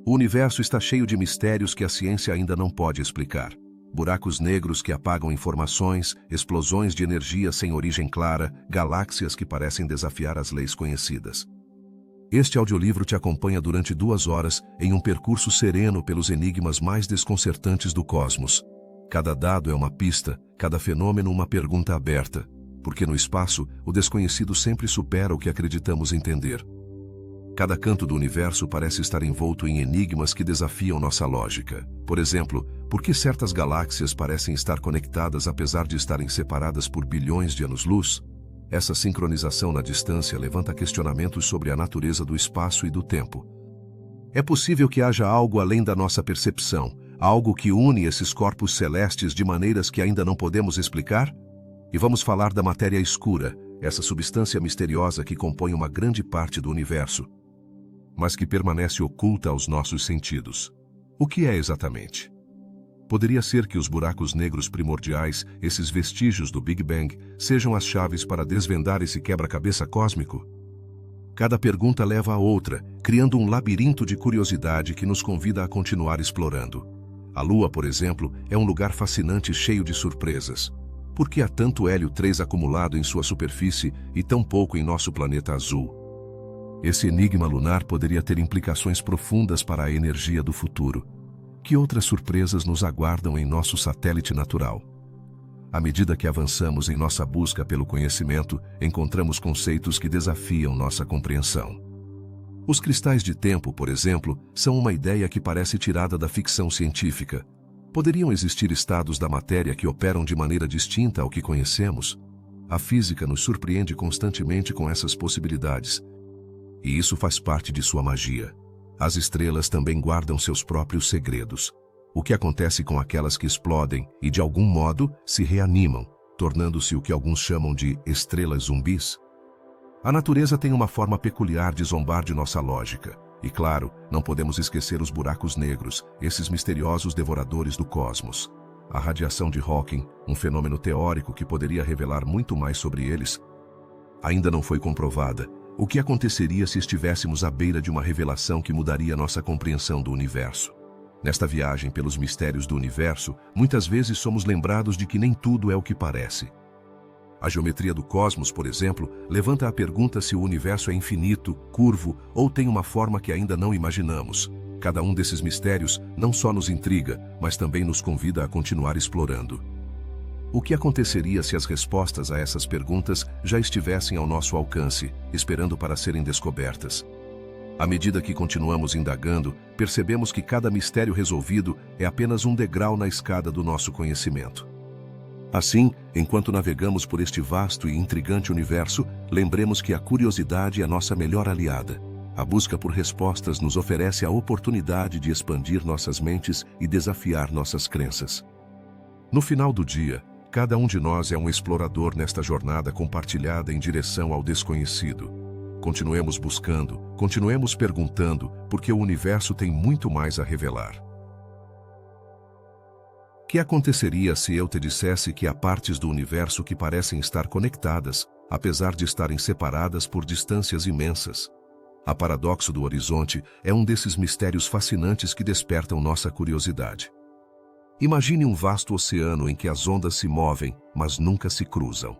O universo está cheio de mistérios que a ciência ainda não pode explicar. Buracos negros que apagam informações, explosões de energia sem origem clara, galáxias que parecem desafiar as leis conhecidas. Este audiolivro te acompanha durante 2 horas em um percurso sereno pelos enigmas mais desconcertantes do cosmos. Cada dado é uma pista, cada fenômeno uma pergunta aberta, porque no espaço, o desconhecido sempre supera o que acreditamos entender. Cada canto do universo parece estar envolto em enigmas que desafiam nossa lógica. Por exemplo, por que certas galáxias parecem estar conectadas apesar de estarem separadas por bilhões de anos-luz? Essa sincronização na distância levanta questionamentos sobre a natureza do espaço e do tempo. É possível que haja algo além da nossa percepção, algo que une esses corpos celestes de maneiras que ainda não podemos explicar? E vamos falar da matéria escura, essa substância misteriosa que compõe uma grande parte do universo, mas que permanece oculta aos nossos sentidos. O que é exatamente? Poderia ser que os buracos negros primordiais, esses vestígios do Big Bang, sejam as chaves para desvendar esse quebra-cabeça cósmico? Cada pergunta leva a outra, criando um labirinto de curiosidade que nos convida a continuar explorando. A Lua, por exemplo, é um lugar fascinante cheio de surpresas. Por que há tanto hélio 3 acumulado em sua superfície e tão pouco em nosso planeta azul? Esse enigma lunar poderia ter implicações profundas para a energia do futuro. Que outras surpresas nos aguardam em nosso satélite natural? À medida que avançamos em nossa busca pelo conhecimento, encontramos conceitos que desafiam nossa compreensão. Os cristais de tempo, por exemplo, são uma ideia que parece tirada da ficção científica. Poderiam existir estados da matéria que operam de maneira distinta ao que conhecemos? A física nos surpreende constantemente com essas possibilidades. E isso faz parte de sua magia. As estrelas também guardam seus próprios segredos. O que acontece com aquelas que explodem e, de algum modo, se reanimam, tornando-se o que alguns chamam de estrelas zumbis? A natureza tem uma forma peculiar de zombar de nossa lógica. E, claro, não podemos esquecer os buracos negros, esses misteriosos devoradores do cosmos. A radiação de Hawking, um fenômeno teórico que poderia revelar muito mais sobre eles, ainda não foi comprovada. O que aconteceria se estivéssemos à beira de uma revelação que mudaria nossa compreensão do universo? Nesta viagem pelos mistérios do universo, muitas vezes somos lembrados de que nem tudo é o que parece. A geometria do cosmos, por exemplo, levanta a pergunta se o universo é infinito, curvo ou tem uma forma que ainda não imaginamos. Cada um desses mistérios não só nos intriga, mas também nos convida a continuar explorando. O que aconteceria se as respostas a essas perguntas já estivessem ao nosso alcance, esperando para serem descobertas? À medida que continuamos indagando, percebemos que cada mistério resolvido é apenas um degrau na escada do nosso conhecimento. Assim, enquanto navegamos por este vasto e intrigante universo, lembremos que a curiosidade é nossa melhor aliada. A busca por respostas nos oferece a oportunidade de expandir nossas mentes e desafiar nossas crenças. No final do dia, cada um de nós é um explorador nesta jornada compartilhada em direção ao desconhecido. Continuemos buscando, continuemos perguntando, porque o universo tem muito mais a revelar. O que aconteceria se eu te dissesse que há partes do universo que parecem estar conectadas, apesar de estarem separadas por distâncias imensas? A paradoxo do horizonte é um desses mistérios fascinantes que despertam nossa curiosidade. Imagine um vasto oceano em que as ondas se movem, mas nunca se cruzam.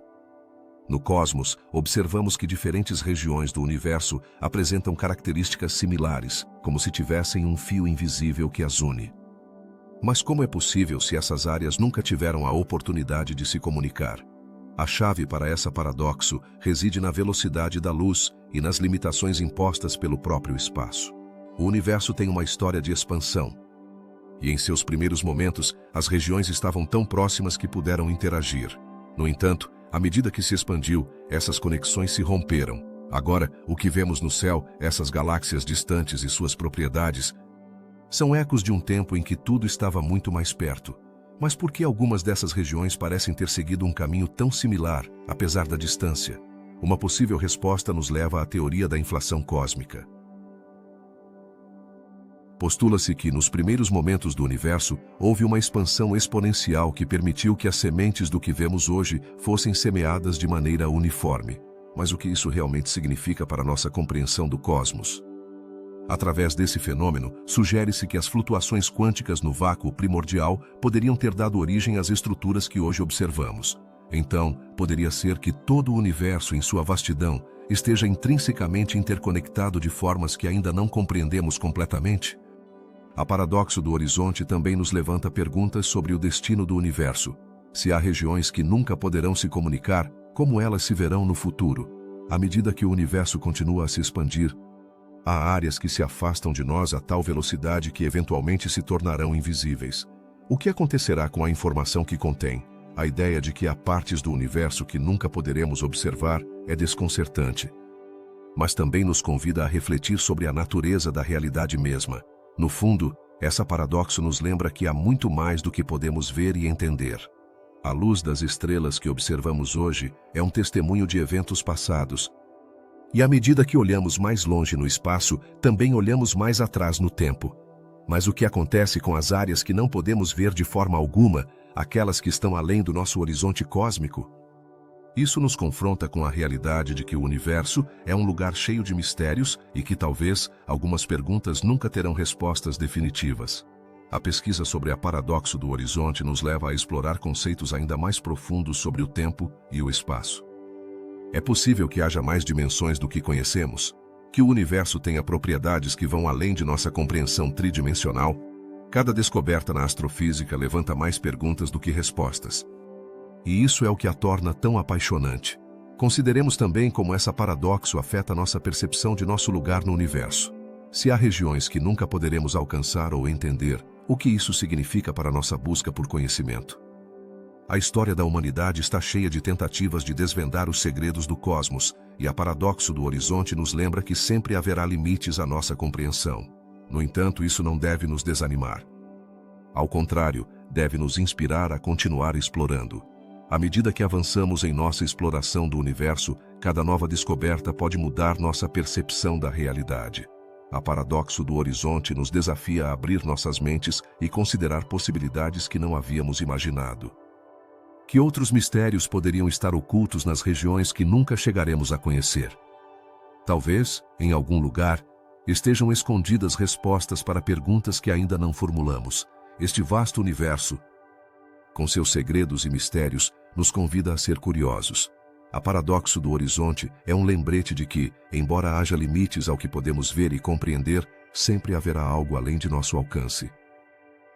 No cosmos, observamos que diferentes regiões do universo apresentam características similares, como se tivessem um fio invisível que as une. Mas como é possível se essas áreas nunca tiveram a oportunidade de se comunicar? A chave para esse paradoxo reside na velocidade da luz e nas limitações impostas pelo próprio espaço. O universo tem uma história de expansão. E em seus primeiros momentos, as regiões estavam tão próximas que puderam interagir. No entanto, à medida que se expandiu, essas conexões se romperam. Agora, o que vemos no céu, essas galáxias distantes e suas propriedades, são ecos de um tempo em que tudo estava muito mais perto. Mas por que algumas dessas regiões parecem ter seguido um caminho tão similar, apesar da distância? Uma possível resposta nos leva à teoria da inflação cósmica. Postula-se que, nos primeiros momentos do universo, houve uma expansão exponencial que permitiu que as sementes do que vemos hoje fossem semeadas de maneira uniforme. Mas o que isso realmente significa para nossa compreensão do cosmos? Através desse fenômeno, sugere-se que as flutuações quânticas no vácuo primordial poderiam ter dado origem às estruturas que hoje observamos. Então, poderia ser que todo o universo em sua vastidão esteja intrinsecamente interconectado de formas que ainda não compreendemos completamente? A paradoxo do horizonte também nos levanta perguntas sobre o destino do universo. Se há regiões que nunca poderão se comunicar, como elas se verão no futuro? À medida que o universo continua a se expandir, há áreas que se afastam de nós a tal velocidade que eventualmente se tornarão invisíveis. O que acontecerá com a informação que contém? A ideia de que há partes do universo que nunca poderemos observar é desconcertante. Mas também nos convida a refletir sobre a natureza da realidade mesma. No fundo, essa paradoxo nos lembra que há muito mais do que podemos ver e entender. A luz das estrelas que observamos hoje é um testemunho de eventos passados. E à medida que olhamos mais longe no espaço, também olhamos mais atrás no tempo. Mas o que acontece com as áreas que não podemos ver de forma alguma, aquelas que estão além do nosso horizonte cósmico? Isso nos confronta com a realidade de que o universo é um lugar cheio de mistérios e que talvez algumas perguntas nunca terão respostas definitivas. A pesquisa sobre a paradoxo do horizonte nos leva a explorar conceitos ainda mais profundos sobre o tempo e o espaço. É possível que haja mais dimensões do que conhecemos? Que o universo tenha propriedades que vão além de nossa compreensão tridimensional? Cada descoberta na astrofísica levanta mais perguntas do que respostas. E isso é o que a torna tão apaixonante. Consideremos também como essa paradoxo afeta nossa percepção de nosso lugar no universo. Se há regiões que nunca poderemos alcançar ou entender, o que isso significa para nossa busca por conhecimento? A história da humanidade está cheia de tentativas de desvendar os segredos do cosmos, e a paradoxo do horizonte nos lembra que sempre haverá limites à nossa compreensão. No entanto, isso não deve nos desanimar. Ao contrário, deve nos inspirar a continuar explorando. À medida que avançamos em nossa exploração do universo, cada nova descoberta pode mudar nossa percepção da realidade. A paradoxo do horizonte nos desafia a abrir nossas mentes e considerar possibilidades que não havíamos imaginado. Que outros mistérios poderiam estar ocultos nas regiões que nunca chegaremos a conhecer? Talvez, em algum lugar, estejam escondidas respostas para perguntas que ainda não formulamos. Este vasto universo, com seus segredos e mistérios, nos convida a ser curiosos. A paradoxo do horizonte é um lembrete de que, embora haja limites ao que podemos ver e compreender, sempre haverá algo além de nosso alcance.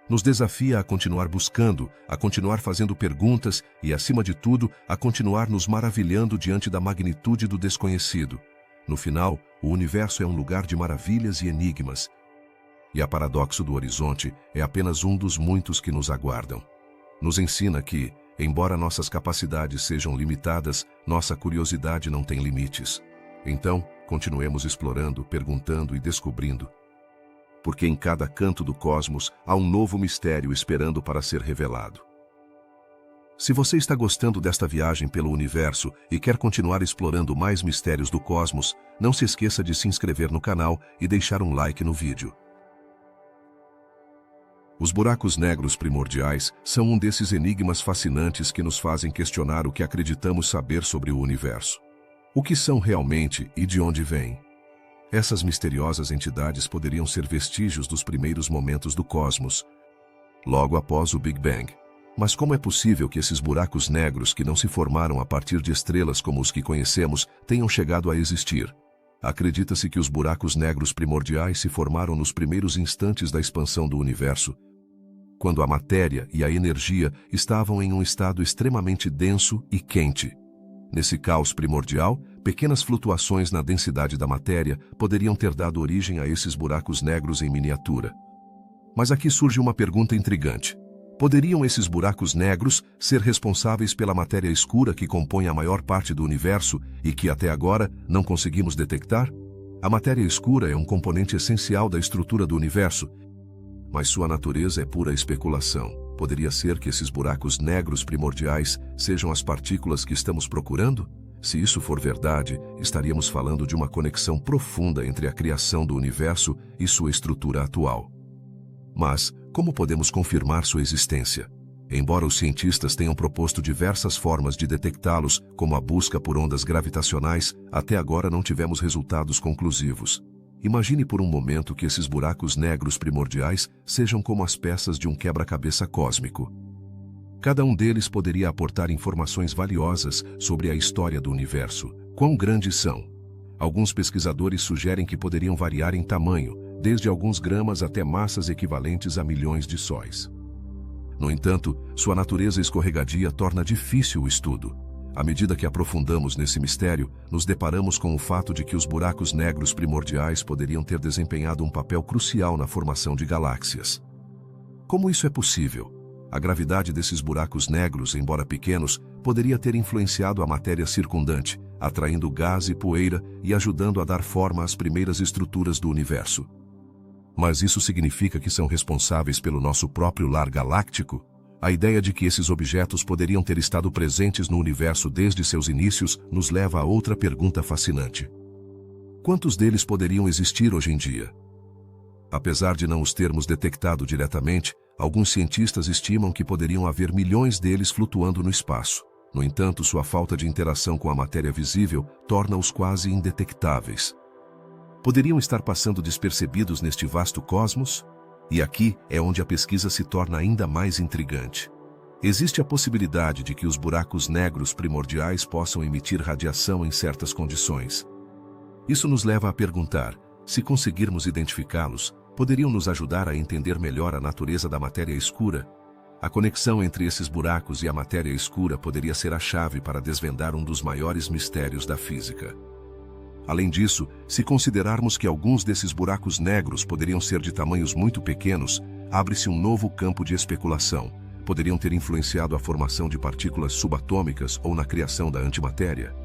Nos desafia a continuar buscando, a continuar fazendo perguntas e, acima de tudo, a continuar nos maravilhando diante da magnitude do desconhecido. No final, o universo é um lugar de maravilhas e enigmas. E a paradoxo do horizonte é apenas um dos muitos que nos aguardam. Nos ensina que, embora nossas capacidades sejam limitadas, nossa curiosidade não tem limites. Então, continuemos explorando, perguntando e descobrindo. Porque em cada canto do cosmos há um novo mistério esperando para ser revelado. Se você está gostando desta viagem pelo universo e quer continuar explorando mais mistérios do cosmos, não se esqueça de se inscrever no canal e deixar um like no vídeo. Os buracos negros primordiais são um desses enigmas fascinantes que nos fazem questionar o que acreditamos saber sobre o universo. O que são realmente e de onde vêm? Essas misteriosas entidades poderiam ser vestígios dos primeiros momentos do cosmos, logo após o Big Bang. Mas como é possível que esses buracos negros que não se formaram a partir de estrelas como os que conhecemos tenham chegado a existir? Acredita-se que os buracos negros primordiais se formaram nos primeiros instantes da expansão do universo, quando a matéria e a energia estavam em um estado extremamente denso e quente. Nesse caos primordial, pequenas flutuações na densidade da matéria poderiam ter dado origem a esses buracos negros em miniatura. Mas aqui surge uma pergunta intrigante. Poderiam esses buracos negros ser responsáveis pela matéria escura que compõe a maior parte do universo e que até agora não conseguimos detectar? A matéria escura é um componente essencial da estrutura do universo, mas sua natureza é pura especulação. Poderia ser que esses buracos negros primordiais sejam as partículas que estamos procurando? Se isso for verdade, estaríamos falando de uma conexão profunda entre a criação do universo e sua estrutura atual. Mas, como podemos confirmar sua existência? Embora os cientistas tenham proposto diversas formas de detectá-los, como a busca por ondas gravitacionais, até agora não tivemos resultados conclusivos. Imagine por um momento que esses buracos negros primordiais sejam como as peças de um quebra-cabeça cósmico. Cada um deles poderia aportar informações valiosas sobre a história do universo. Quão grandes são? Alguns pesquisadores sugerem que poderiam variar em tamanho, desde alguns gramas até massas equivalentes a milhões de sóis. No entanto, sua natureza escorregadia torna difícil o estudo. À medida que aprofundamos nesse mistério, nos deparamos com o fato de que os buracos negros primordiais poderiam ter desempenhado um papel crucial na formação de galáxias. Como isso é possível? A gravidade desses buracos negros, embora pequenos, poderia ter influenciado a matéria circundante, atraindo gás e poeira e ajudando a dar forma às primeiras estruturas do universo. Mas isso significa que são responsáveis pelo nosso próprio lar galáctico? A ideia de que esses objetos poderiam ter estado presentes no universo desde seus inícios nos leva a outra pergunta fascinante. Quantos deles poderiam existir hoje em dia? Apesar de não os termos detectado diretamente, alguns cientistas estimam que poderiam haver milhões deles flutuando no espaço. No entanto, sua falta de interação com a matéria visível torna-os quase indetectáveis. Poderiam estar passando despercebidos neste vasto cosmos? E aqui é onde a pesquisa se torna ainda mais intrigante. Existe a possibilidade de que os buracos negros primordiais possam emitir radiação em certas condições. Isso nos leva a perguntar: se conseguirmos identificá-los, poderiam nos ajudar a entender melhor a natureza da matéria escura? A conexão entre esses buracos e a matéria escura poderia ser a chave para desvendar um dos maiores mistérios da física. Além disso, se considerarmos que alguns desses buracos negros poderiam ser de tamanhos muito pequenos, abre-se um novo campo de especulação. Poderiam ter influenciado a formação de partículas subatômicas ou na criação da antimatéria.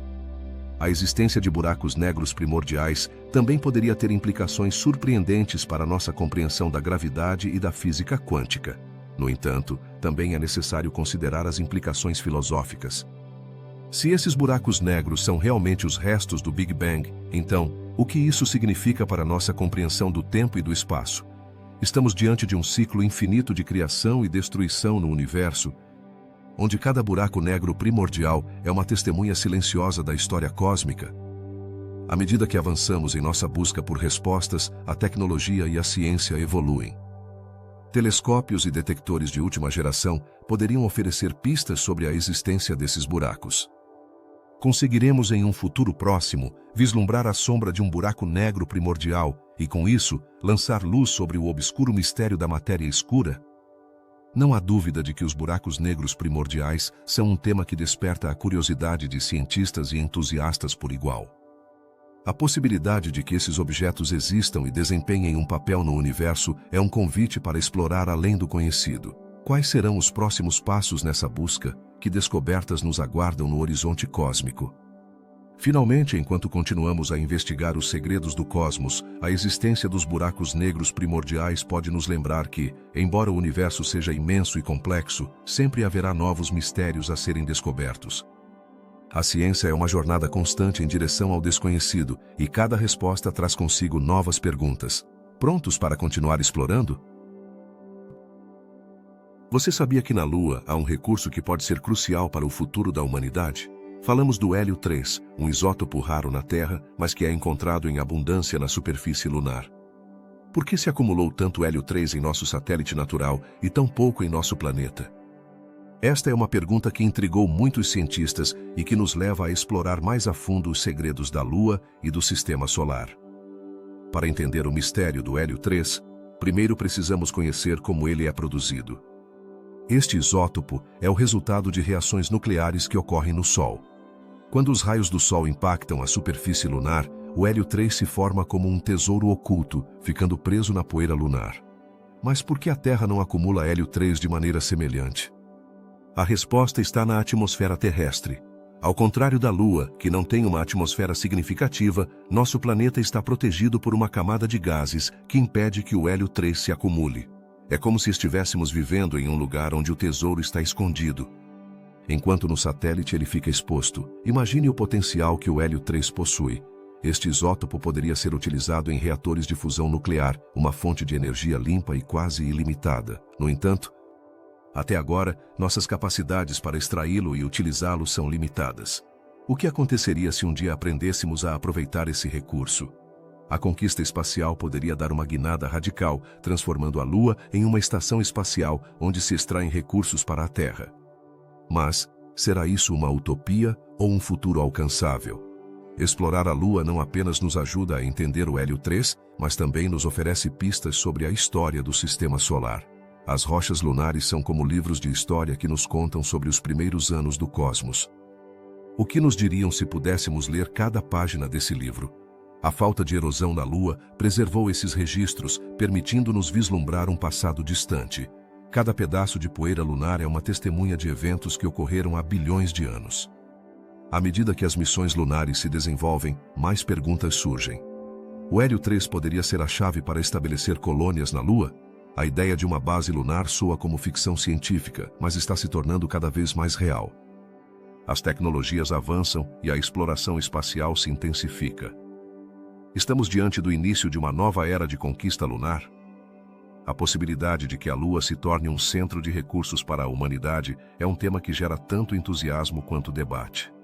A existência de buracos negros primordiais também poderia ter implicações surpreendentes para nossa compreensão da gravidade e da física quântica. No entanto, também é necessário considerar as implicações filosóficas. Se esses buracos negros são realmente os restos do Big Bang, então, o que isso significa para nossa compreensão do tempo e do espaço? Estamos diante de um ciclo infinito de criação e destruição no universo, onde cada buraco negro primordial é uma testemunha silenciosa da história cósmica. À medida que avançamos em nossa busca por respostas, a tecnologia e a ciência evoluem. Telescópios e detectores de última geração poderiam oferecer pistas sobre a existência desses buracos. Conseguiremos em um futuro próximo vislumbrar a sombra de um buraco negro primordial e, com isso, lançar luz sobre o obscuro mistério da matéria escura? Não há dúvida de que os buracos negros primordiais são um tema que desperta a curiosidade de cientistas e entusiastas por igual. A possibilidade de que esses objetos existam e desempenhem um papel no universo é um convite para explorar além do conhecido. Quais serão os próximos passos nessa busca? Que descobertas nos aguardam no horizonte cósmico? Finalmente, enquanto continuamos a investigar os segredos do cosmos, a existência dos buracos negros primordiais pode nos lembrar que, embora o universo seja imenso e complexo, sempre haverá novos mistérios a serem descobertos. A ciência é uma jornada constante em direção ao desconhecido, e cada resposta traz consigo novas perguntas. Prontos para continuar explorando? Você sabia que na Lua há um recurso que pode ser crucial para o futuro da humanidade? Falamos do hélio 3, um isótopo raro na Terra, mas que é encontrado em abundância na superfície lunar. Por que se acumulou tanto hélio 3 em nosso satélite natural e tão pouco em nosso planeta? Esta é uma pergunta que intrigou muitos cientistas e que nos leva a explorar mais a fundo os segredos da Lua e do Sistema Solar. Para entender o mistério do hélio 3, primeiro precisamos conhecer como ele é produzido. Este isótopo é o resultado de reações nucleares que ocorrem no Sol. Quando os raios do Sol impactam a superfície lunar, o hélio 3 se forma como um tesouro oculto, ficando preso na poeira lunar. Mas por que a Terra não acumula hélio 3 de maneira semelhante? A resposta está na atmosfera terrestre. Ao contrário da Lua, que não tem uma atmosfera significativa, nosso planeta está protegido por uma camada de gases que impede que o hélio 3 se acumule. É como se estivéssemos vivendo em um lugar onde o tesouro está escondido. Enquanto no satélite ele fica exposto, imagine o potencial que o hélio 3 possui. Este isótopo poderia ser utilizado em reatores de fusão nuclear, uma fonte de energia limpa e quase ilimitada. No entanto, até agora, nossas capacidades para extraí-lo e utilizá-lo são limitadas. O que aconteceria se um dia aprendêssemos a aproveitar esse recurso? A conquista espacial poderia dar uma guinada radical, transformando a Lua em uma estação espacial onde se extraem recursos para a Terra. Mas, será isso uma utopia ou um futuro alcançável? Explorar a Lua não apenas nos ajuda a entender o Hélio 3, mas também nos oferece pistas sobre a história do Sistema Solar. As rochas lunares são como livros de história que nos contam sobre os primeiros anos do cosmos. O que nos diriam se pudéssemos ler cada página desse livro? A falta de erosão na Lua preservou esses registros, permitindo-nos vislumbrar um passado distante. Cada pedaço de poeira lunar é uma testemunha de eventos que ocorreram há bilhões de anos. À medida que as missões lunares se desenvolvem, mais perguntas surgem. O Hélio 3 poderia ser a chave para estabelecer colônias na Lua? A ideia de uma base lunar soa como ficção científica, mas está se tornando cada vez mais real. As tecnologias avançam e a exploração espacial se intensifica. Estamos diante do início de uma nova era de conquista lunar? A possibilidade de que a Lua se torne um centro de recursos para a humanidade é um tema que gera tanto entusiasmo quanto debate.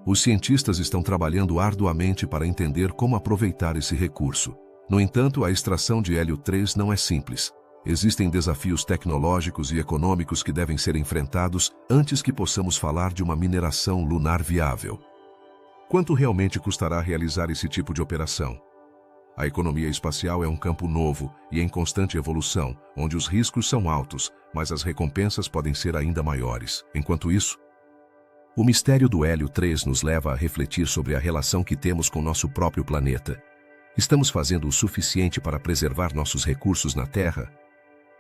Os cientistas estão trabalhando arduamente para entender como aproveitar esse recurso. No entanto, a extração de Hélio 3 não é simples. Existem desafios tecnológicos e econômicos que devem ser enfrentados antes que possamos falar de uma mineração lunar viável. Quanto realmente custará realizar esse tipo de operação? A economia espacial é um campo novo e em constante evolução, onde os riscos são altos, mas as recompensas podem ser ainda maiores. Enquanto isso, o mistério do Hélio 3 nos leva a refletir sobre a relação que temos com nosso próprio planeta. Estamos fazendo o suficiente para preservar nossos recursos na Terra?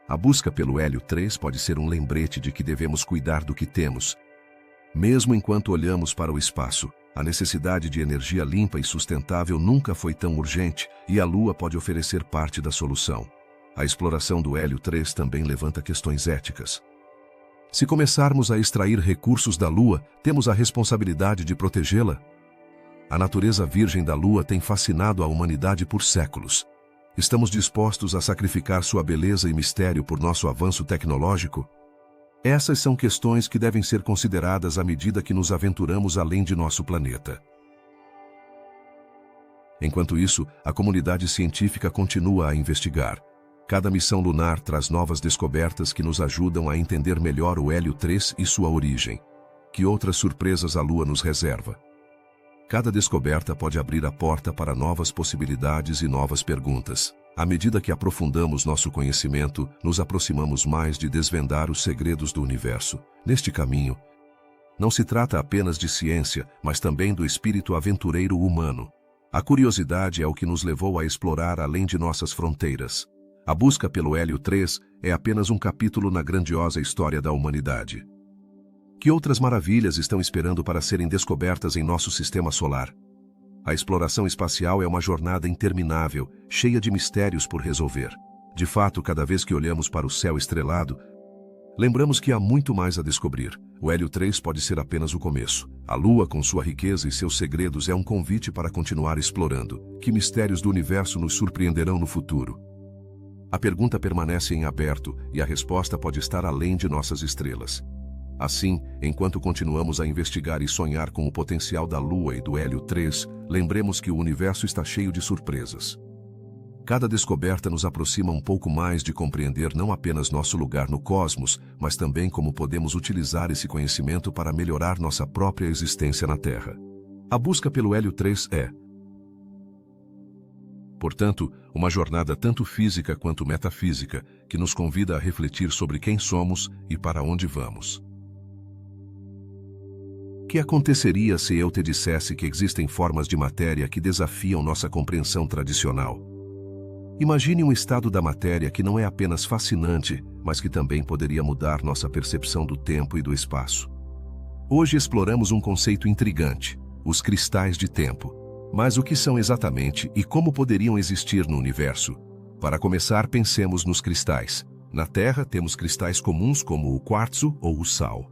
A busca pelo Hélio 3 pode ser um lembrete de que devemos cuidar do que temos. Mesmo enquanto olhamos para o espaço, a necessidade de energia limpa e sustentável nunca foi tão urgente e a Lua pode oferecer parte da solução. A exploração do Hélio 3 também levanta questões éticas. Se começarmos a extrair recursos da Lua, temos a responsabilidade de protegê-la? A natureza virgem da Lua tem fascinado a humanidade por séculos. Estamos dispostos a sacrificar sua beleza e mistério por nosso avanço tecnológico? Essas são questões que devem ser consideradas à medida que nos aventuramos além de nosso planeta. Enquanto isso, a comunidade científica continua a investigar. Cada missão lunar traz novas descobertas que nos ajudam a entender melhor o Hélio 3 e sua origem. Que outras surpresas a Lua nos reserva? Cada descoberta pode abrir a porta para novas possibilidades e novas perguntas. À medida que aprofundamos nosso conhecimento, nos aproximamos mais de desvendar os segredos do universo. Neste caminho, não se trata apenas de ciência, mas também do espírito aventureiro humano. A curiosidade é o que nos levou a explorar além de nossas fronteiras. A busca pelo Hélio 3 é apenas um capítulo na grandiosa história da humanidade. Que outras maravilhas estão esperando para serem descobertas em nosso sistema solar? A exploração espacial é uma jornada interminável, cheia de mistérios por resolver. De fato, cada vez que olhamos para o céu estrelado, lembramos que há muito mais a descobrir. O Hélio 3 pode ser apenas o começo. A Lua, com sua riqueza e seus segredos, é um convite para continuar explorando. Que mistérios do universo nos surpreenderão no futuro? A pergunta permanece em aberto e a resposta pode estar além de nossas estrelas. Assim, enquanto continuamos a investigar e sonhar com o potencial da Lua e do Hélio 3, lembremos que o universo está cheio de surpresas. Cada descoberta nos aproxima um pouco mais de compreender não apenas nosso lugar no cosmos, mas também como podemos utilizar esse conhecimento para melhorar nossa própria existência na Terra. A busca pelo Hélio 3 é, portanto, uma jornada tanto física quanto metafísica, que nos convida a refletir sobre quem somos e para onde vamos. O que aconteceria se eu te dissesse que existem formas de matéria que desafiam nossa compreensão tradicional? Imagine um estado da matéria que não é apenas fascinante, mas que também poderia mudar nossa percepção do tempo e do espaço. Hoje exploramos um conceito intrigante, os cristais de tempo. Mas o que são exatamente e como poderiam existir no universo? Para começar, pensemos nos cristais. Na Terra, temos cristais comuns como o quartzo ou o sal.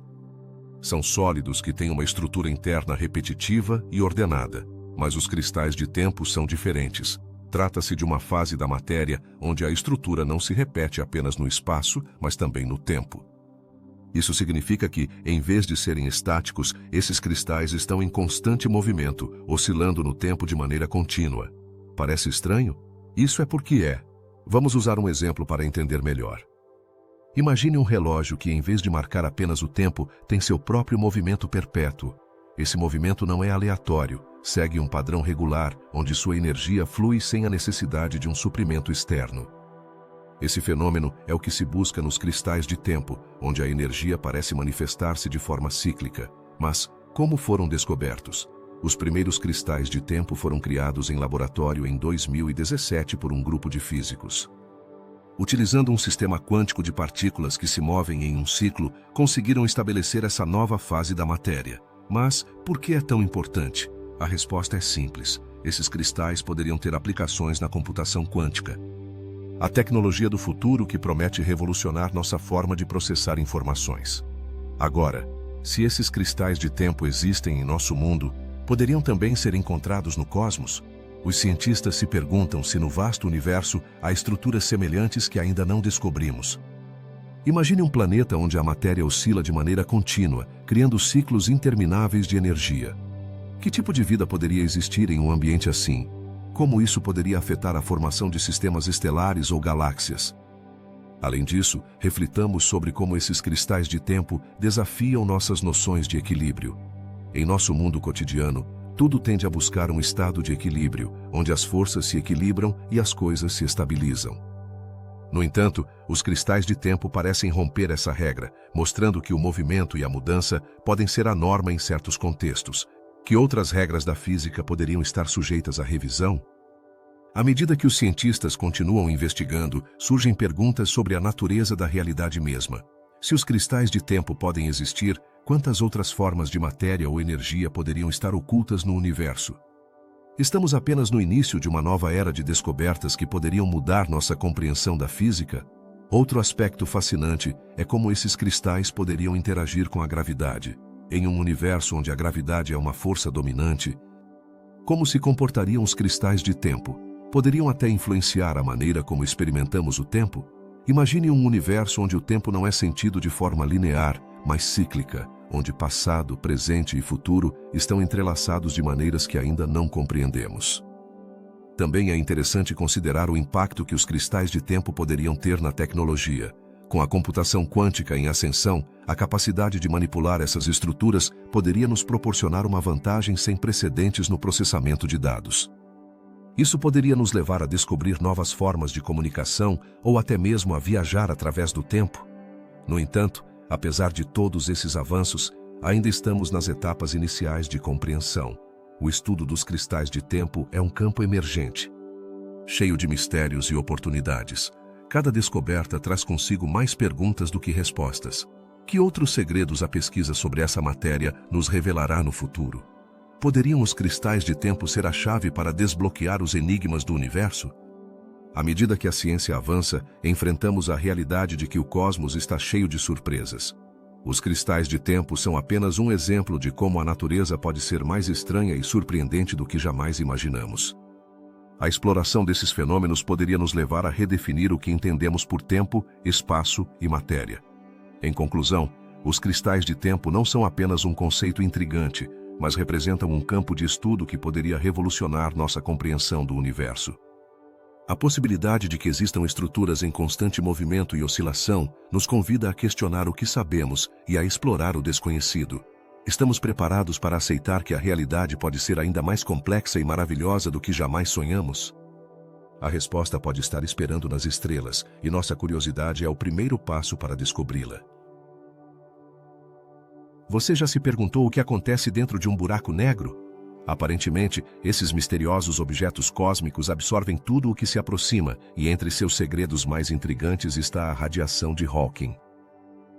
São sólidos que têm uma estrutura interna repetitiva e ordenada, mas os cristais de tempo são diferentes. Trata-se de uma fase da matéria onde a estrutura não se repete apenas no espaço, mas também no tempo. Isso significa que, em vez de serem estáticos, esses cristais estão em constante movimento, oscilando no tempo de maneira contínua. Parece estranho? Isso é porque é. Vamos usar um exemplo para entender melhor. Imagine um relógio que, em vez de marcar apenas o tempo, tem seu próprio movimento perpétuo. Esse movimento não é aleatório, segue um padrão regular, onde sua energia flui sem a necessidade de um suprimento externo. Esse fenômeno é o que se busca nos cristais de tempo, onde a energia parece manifestar-se de forma cíclica. Mas, como foram descobertos? Os primeiros cristais de tempo foram criados em laboratório em 2017 por um grupo de físicos. Utilizando um sistema quântico de partículas que se movem em um ciclo, conseguiram estabelecer essa nova fase da matéria. Mas, por que é tão importante? A resposta é simples. Esses cristais poderiam ter aplicações na computação quântica. A tecnologia do futuro que promete revolucionar nossa forma de processar informações. Agora, se esses cristais de tempo existem em nosso mundo, poderiam também ser encontrados no cosmos? Os cientistas se perguntam se no vasto universo há estruturas semelhantes que ainda não descobrimos. Imagine um planeta onde a matéria oscila de maneira contínua, criando ciclos intermináveis de energia. Que tipo de vida poderia existir em um ambiente assim? Como isso poderia afetar a formação de sistemas estelares ou galáxias? Além disso, reflitamos sobre como esses cristais de tempo desafiam nossas noções de equilíbrio. Em nosso mundo cotidiano, tudo tende a buscar um estado de equilíbrio, onde as forças se equilibram e as coisas se estabilizam. No entanto, os cristais de tempo parecem romper essa regra, mostrando que o movimento e a mudança podem ser a norma em certos contextos. Que outras regras da física poderiam estar sujeitas à revisão? À medida que os cientistas continuam investigando, surgem perguntas sobre a natureza da realidade mesma. Se os cristais de tempo podem existir, quantas outras formas de matéria ou energia poderiam estar ocultas no universo? Estamos apenas no início de uma nova era de descobertas que poderiam mudar nossa compreensão da física? Outro aspecto fascinante é como esses cristais poderiam interagir com a gravidade. Em um universo onde a gravidade é uma força dominante, como se comportariam os cristais de tempo? Poderiam até influenciar a maneira como experimentamos o tempo? Imagine um universo onde o tempo não é sentido de forma linear, mas cíclica, onde passado, presente e futuro estão entrelaçados de maneiras que ainda não compreendemos. Também é interessante considerar o impacto que os cristais de tempo poderiam ter na tecnologia. Com a computação quântica em ascensão, a capacidade de manipular essas estruturas poderia nos proporcionar uma vantagem sem precedentes no processamento de dados. Isso poderia nos levar a descobrir novas formas de comunicação ou até mesmo a viajar através do tempo. No entanto, apesar de todos esses avanços, ainda estamos nas etapas iniciais de compreensão. O estudo dos cristais de tempo é um campo emergente, cheio de mistérios e oportunidades. Cada descoberta traz consigo mais perguntas do que respostas. Que outros segredos a pesquisa sobre essa matéria nos revelará no futuro? Poderiam os cristais de tempo ser a chave para desbloquear os enigmas do universo? À medida que a ciência avança, enfrentamos a realidade de que o cosmos está cheio de surpresas. Os cristais de tempo são apenas um exemplo de como a natureza pode ser mais estranha e surpreendente do que jamais imaginamos. A exploração desses fenômenos poderia nos levar a redefinir o que entendemos por tempo, espaço e matéria. Em conclusão, os cristais de tempo não são apenas um conceito intrigante, mas representam um campo de estudo que poderia revolucionar nossa compreensão do universo. A possibilidade de que existam estruturas em constante movimento e oscilação nos convida a questionar o que sabemos e a explorar o desconhecido. Estamos preparados para aceitar que a realidade pode ser ainda mais complexa e maravilhosa do que jamais sonhamos? A resposta pode estar esperando nas estrelas, e nossa curiosidade é o primeiro passo para descobri-la. Você já se perguntou o que acontece dentro de um buraco negro? Aparentemente, esses misteriosos objetos cósmicos absorvem tudo o que se aproxima, e entre seus segredos mais intrigantes está a radiação de Hawking.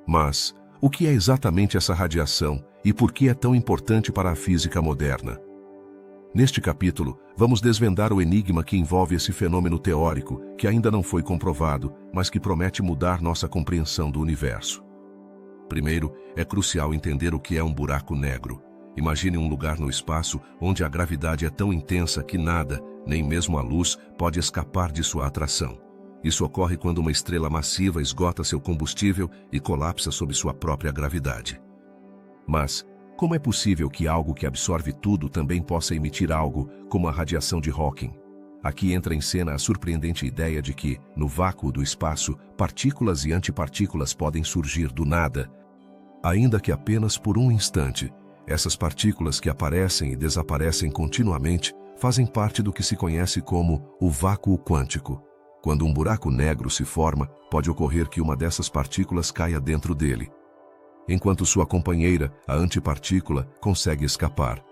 Mas, o que é exatamente essa radiação e por que é tão importante para a física moderna? Neste capítulo, vamos desvendar o enigma que envolve esse fenômeno teórico, que ainda não foi comprovado, mas que promete mudar nossa compreensão do universo. Primeiro, é crucial entender o que é um buraco negro. Imagine um lugar no espaço onde a gravidade é tão intensa que nada, nem mesmo a luz, pode escapar de sua atração. Isso ocorre quando uma estrela massiva esgota seu combustível e colapsa sob sua própria gravidade. Mas, como é possível que algo que absorve tudo também possa emitir algo, como a radiação de Hawking? Aqui entra em cena a surpreendente ideia de que, no vácuo do espaço, partículas e antipartículas podem surgir do nada, ainda que apenas por um instante. Essas partículas que aparecem e desaparecem continuamente fazem parte do que se conhece como o vácuo quântico. Quando um buraco negro se forma, pode ocorrer que uma dessas partículas caia dentro dele, enquanto sua companheira, a antipartícula, consegue escapar.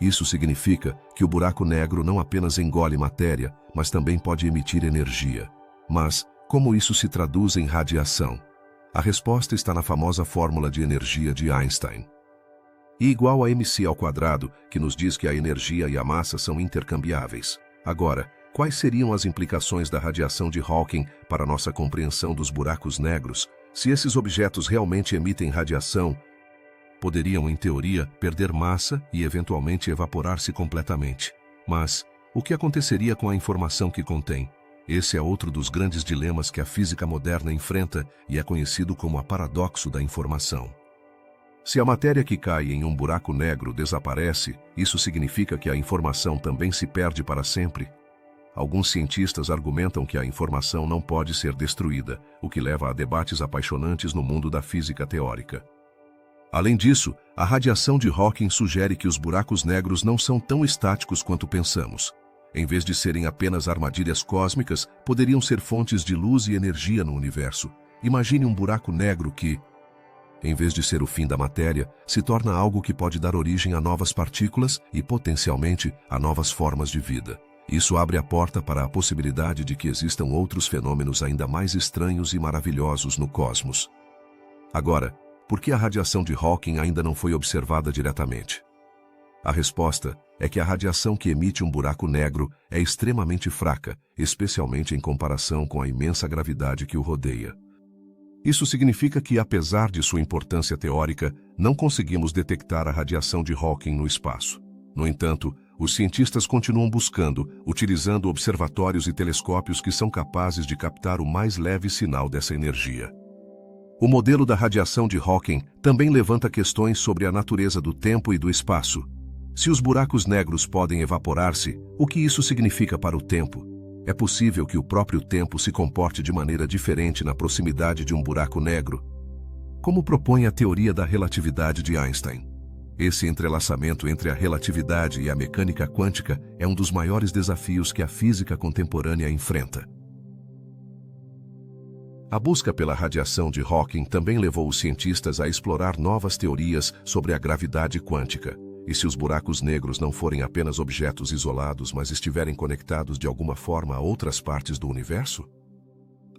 Isso significa que o buraco negro não apenas engole matéria, mas também pode emitir energia. Mas, como isso se traduz em radiação? A resposta está na famosa fórmula de energia de Einstein. I igual a mc², que nos diz que a energia e a massa são intercambiáveis. Agora, quais seriam as implicações da radiação de Hawking para nossa compreensão dos buracos negros? Se esses objetos realmente emitem radiação, poderiam, em teoria, perder massa e eventualmente evaporar-se completamente. Mas, o que aconteceria com a informação que contém? Esse é outro dos grandes dilemas que a física moderna enfrenta e é conhecido como a paradoxo da informação. Se a matéria que cai em um buraco negro desaparece, isso significa que a informação também se perde para sempre? Alguns cientistas argumentam que a informação não pode ser destruída, o que leva a debates apaixonantes no mundo da física teórica. Além disso, a radiação de Hawking sugere que os buracos negros não são tão estáticos quanto pensamos. Em vez de serem apenas armadilhas cósmicas, poderiam ser fontes de luz e energia no universo. Imagine um buraco negro que, em vez de ser o fim da matéria, se torna algo que pode dar origem a novas partículas e, potencialmente, a novas formas de vida. Isso abre a porta para a possibilidade de que existam outros fenômenos ainda mais estranhos e maravilhosos no cosmos. Agora, por que a radiação de Hawking ainda não foi observada diretamente? A resposta é que a radiação que emite um buraco negro é extremamente fraca, especialmente em comparação com a imensa gravidade que o rodeia. Isso significa que, apesar de sua importância teórica, não conseguimos detectar a radiação de Hawking no espaço. No entanto, os cientistas continuam buscando, utilizando observatórios e telescópios que são capazes de captar o mais leve sinal dessa energia. O modelo da radiação de Hawking também levanta questões sobre a natureza do tempo e do espaço. Se os buracos negros podem evaporar-se, o que isso significa para o tempo? É possível que o próprio tempo se comporte de maneira diferente na proximidade de um buraco negro? Como propõe a teoria da relatividade de Einstein? Esse entrelaçamento entre a relatividade e a mecânica quântica é um dos maiores desafios que a física contemporânea enfrenta. A busca pela radiação de Hawking também levou os cientistas a explorar novas teorias sobre a gravidade quântica. E se os buracos negros não forem apenas objetos isolados, mas estiverem conectados de alguma forma a outras partes do universo?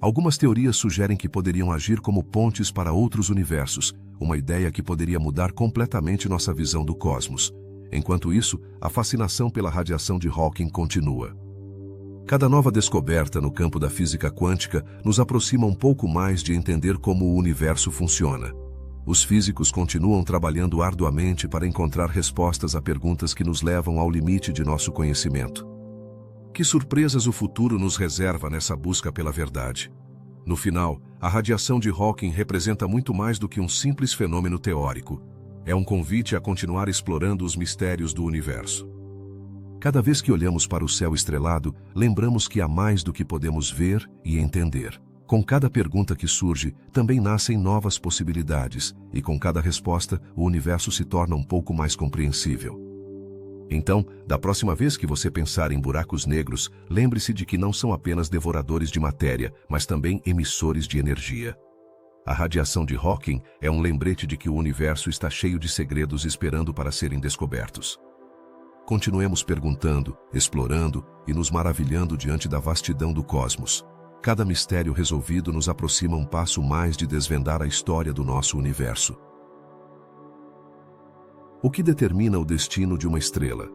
Algumas teorias sugerem que poderiam agir como pontes para outros universos, uma ideia que poderia mudar completamente nossa visão do cosmos. Enquanto isso, a fascinação pela radiação de Hawking continua. Cada nova descoberta no campo da física quântica nos aproxima um pouco mais de entender como o universo funciona. Os físicos continuam trabalhando arduamente para encontrar respostas a perguntas que nos levam ao limite de nosso conhecimento. Que surpresas o futuro nos reserva nessa busca pela verdade? No final, a radiação de Hawking representa muito mais do que um simples fenômeno teórico. É um convite a continuar explorando os mistérios do universo. Cada vez que olhamos para o céu estrelado, lembramos que há mais do que podemos ver e entender. Com cada pergunta que surge, também nascem novas possibilidades, e com cada resposta, o universo se torna um pouco mais compreensível. Então, da próxima vez que você pensar em buracos negros, lembre-se de que não são apenas devoradores de matéria, mas também emissores de energia. A radiação de Hawking é um lembrete de que o universo está cheio de segredos esperando para serem descobertos. Continuemos perguntando, explorando e nos maravilhando diante da vastidão do cosmos. Cada mistério resolvido nos aproxima um passo mais de desvendar a história do nosso universo. O que determina o destino de uma estrela?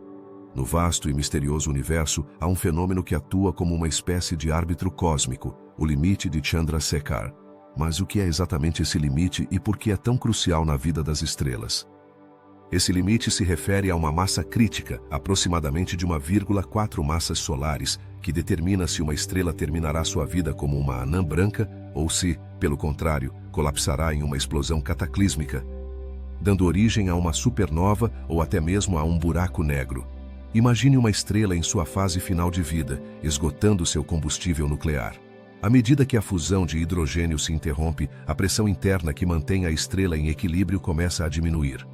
No vasto e misterioso universo, há um fenômeno que atua como uma espécie de árbitro cósmico, o limite de Chandrasekhar. Mas o que é exatamente esse limite e por que é tão crucial na vida das estrelas? Esse limite se refere a uma massa crítica, aproximadamente de 1,4 massas solares, que determina se uma estrela terminará sua vida como uma anã branca ou se, pelo contrário, colapsará em uma explosão cataclísmica, dando origem a uma supernova ou até mesmo a um buraco negro. Imagine uma estrela em sua fase final de vida, esgotando seu combustível nuclear. À medida que a fusão de hidrogênio se interrompe, a pressão interna que mantém a estrela em equilíbrio começa a diminuir.